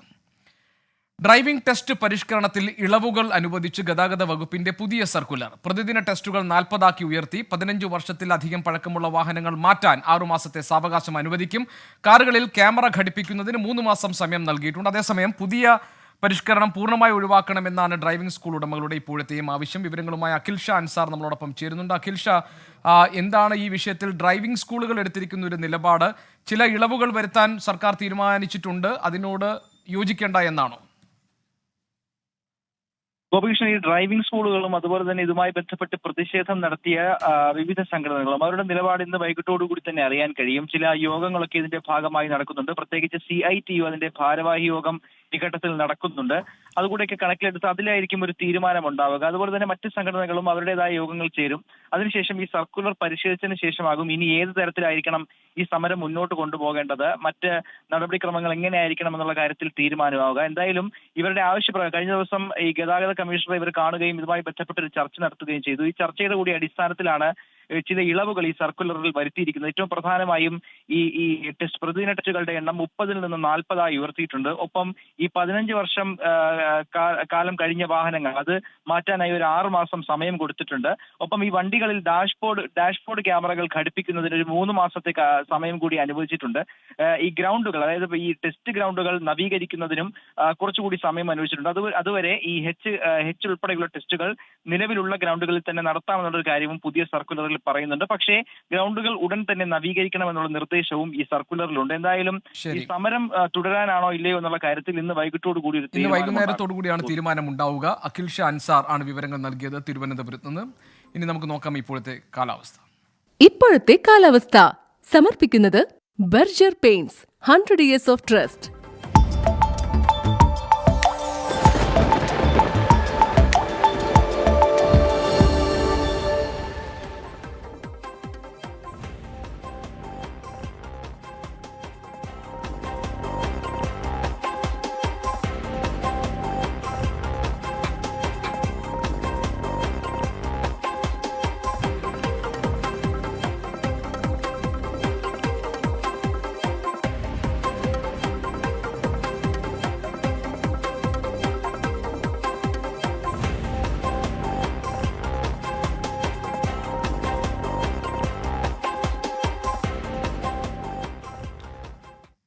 ഡ്രൈവിംഗ് ടെസ്റ്റ് പരിഷ്കരണത്തിൽ ഇളവുകൾ അനുവദിച്ച് ഗതാഗത വകുപ്പിന്റെ പുതിയ സർക്കുലർ. പ്രതിദിന ടെസ്റ്റുകൾ 40 ഉയർത്തി. 15 വർഷത്തിലധികം പഴക്കമുള്ള വാഹനങ്ങൾ മാറ്റാൻ 6 മാസത്തെ സാവകാശം അനുവദിക്കും. കാറുകളിൽ ക്യാമറ ഘടിപ്പിക്കുന്നതിന് 3 മാസം സമയം നൽകിയിട്ടുണ്ട്. അതേസമയം പുതിയ പരിഷ്കരണം പൂർണ്ണമായി ഒഴിവാക്കണമെന്നാണ് ഡ്രൈവിംഗ് സ്കൂൾ ഉടമകളുടെ ഇപ്പോഴത്തെയും ആവശ്യം. വിവരങ്ങളുമായി അഖിൽ ഷാ അൻസാർ നമ്മളോടൊപ്പം ചേരുന്നുണ്ട്. അഖിൽ ഷാ, എന്താണ് ഈ വിഷയത്തിൽ ഡ്രൈവിംഗ് സ്കൂളുകൾ എടുത്തിരിക്കുന്ന ഒരു നിലപാട്? ചില ഇളവുകൾ വരുത്താൻ സർക്കാർ തീരുമാനിച്ചിട്ടുണ്ട്, അതിനോട് യോജിക്കേണ്ട എന്നാണോ? ഗോപികൃഷ്ണൻ, ഈ ഡ്രൈവിംഗ് സ്കൂളുകളും അതുപോലെ തന്നെ ഇതുമായി ബന്ധപ്പെട്ട് പ്രതിഷേധം നടത്തിയ വിവിധ സംഘടനകളും അവരുടെ നിലപാട് ഇന്ന് വൈകിട്ടോടുകൂടി തന്നെ അറിയാൻ കഴിയും. ചില യോഗങ്ങളൊക്കെ ഇതിന്റെ ഭാഗമായി നടക്കുന്നുണ്ട്. പ്രത്യേകിച്ച് CITU അതിന്റെ ഭാരവാഹി യോഗം ഈ ഘട്ടത്തിൽ നടക്കുന്നുണ്ട്. അതുകൂടെയൊക്കെ കണക്കിലെടുത്ത് അതിലായിരിക്കും ഒരു തീരുമാനം ഉണ്ടാവുക. അതുപോലെ തന്നെ മറ്റ് സംഘടനകളും അവരുടേതായ യോഗങ്ങൾ ചേരും. അതിനുശേഷം ഈ സർക്കുലർ പരിശോധിച്ചതിന് ശേഷമാകും ഇനി ഏത് തരത്തിലായിരിക്കണം ഈ സമരം മുന്നോട്ട് കൊണ്ടുപോകേണ്ടത്, മറ്റ് നടപടിക്രമങ്ങൾ എങ്ങനെയായിരിക്കണം എന്നുള്ള കാര്യത്തിൽ തീരുമാനമാവുക. എന്തായാലും ഇവരുടെ ആവശ്യപ്രകാരം കഴിഞ്ഞ ദിവസം ഈ ഗതാഗത കമ്മീഷണറെ ഇവർ കാണുകയും ഇതുമായി ബന്ധപ്പെട്ട് ഒരു ചർച്ച നടത്തുകയും ചെയ്തു. ഈ ചർച്ചയുടെ കൂടി അടിസ്ഥാനത്തിലാണ് ചില ഇളവുകൾ ഈ സർക്കുലറിൽ വരുത്തിയിരിക്കുന്നത്. ഏറ്റവും പ്രധാനമായും ഈ പ്രതിദിന ടെസ്റ്റുകളുടെ എണ്ണം 30 നിന്ന് 40 ഉയർത്തിയിട്ടുണ്ട്. ഒപ്പം ഈ 15 വർഷം കാലം കഴിഞ്ഞ വാഹനങ്ങൾ അത് മാറ്റാനായി ഒരു 6 മാസം സമയം കൊടുത്തിട്ടുണ്ട്. ഒപ്പം ഈ വണ്ടികളിൽ ഡാഷ്ബോർഡ് ക്യാമറകൾ ഘടിപ്പിക്കുന്നതിന് ഒരു 3 മാസത്തെ സമയം കൂടി അനുവദിച്ചിട്ടുണ്ട്. ഈ ഗ്രൗണ്ടുകൾ, അതായത് ഈ ടെസ്റ്റ് ഗ്രൗണ്ടുകൾ നവീകരിക്കുന്നതിനും കുറച്ചുകൂടി സമയം അനുവദിച്ചിട്ടുണ്ട്. അതുവരെ ഈ ഹെച്ച് ഉൾപ്പെടെയുള്ള ടെസ്റ്റുകൾ നിലവിലുള്ള ഗ്രൗണ്ടുകളിൽ തന്നെ നടത്താമെന്നുള്ള കാര്യവും പുതിയ സർക്കുലറിൽ പറയുന്നുണ്ട്. പക്ഷേ ഗ്രൗണ്ടുകൾ ഉടൻ തന്നെ നവീകരിക്കണമെന്നുള്ള നിർദ്ദേശവും ഈ സർക്കുലറിലുണ്ട്. എന്തായാലും ഈ സമരം തുടരാനാണോ ഇല്ലയോ എന്നുള്ള കാര്യത്തിൽ ഇന്ന് വൈകുന്നേരത്തോടുകൂടിയാണ് തീരുമാനം ഉണ്ടാവുക. അഖിൽ ഷാ അൻസാർ ആണ് വിവരങ്ങൾ നൽകിയത് തിരുവനന്തപുരത്ത് നിന്ന്. ഇനി നമുക്ക് നോക്കാം ഇപ്പോഴത്തെ കാലാവസ്ഥ. സമർപ്പിക്കുന്നത് Berger paints 100 years of trust.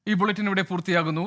ഈ ബുള്ളറ്റിൻ ഇവിടെ പൂർത്തിയാകുന്നു.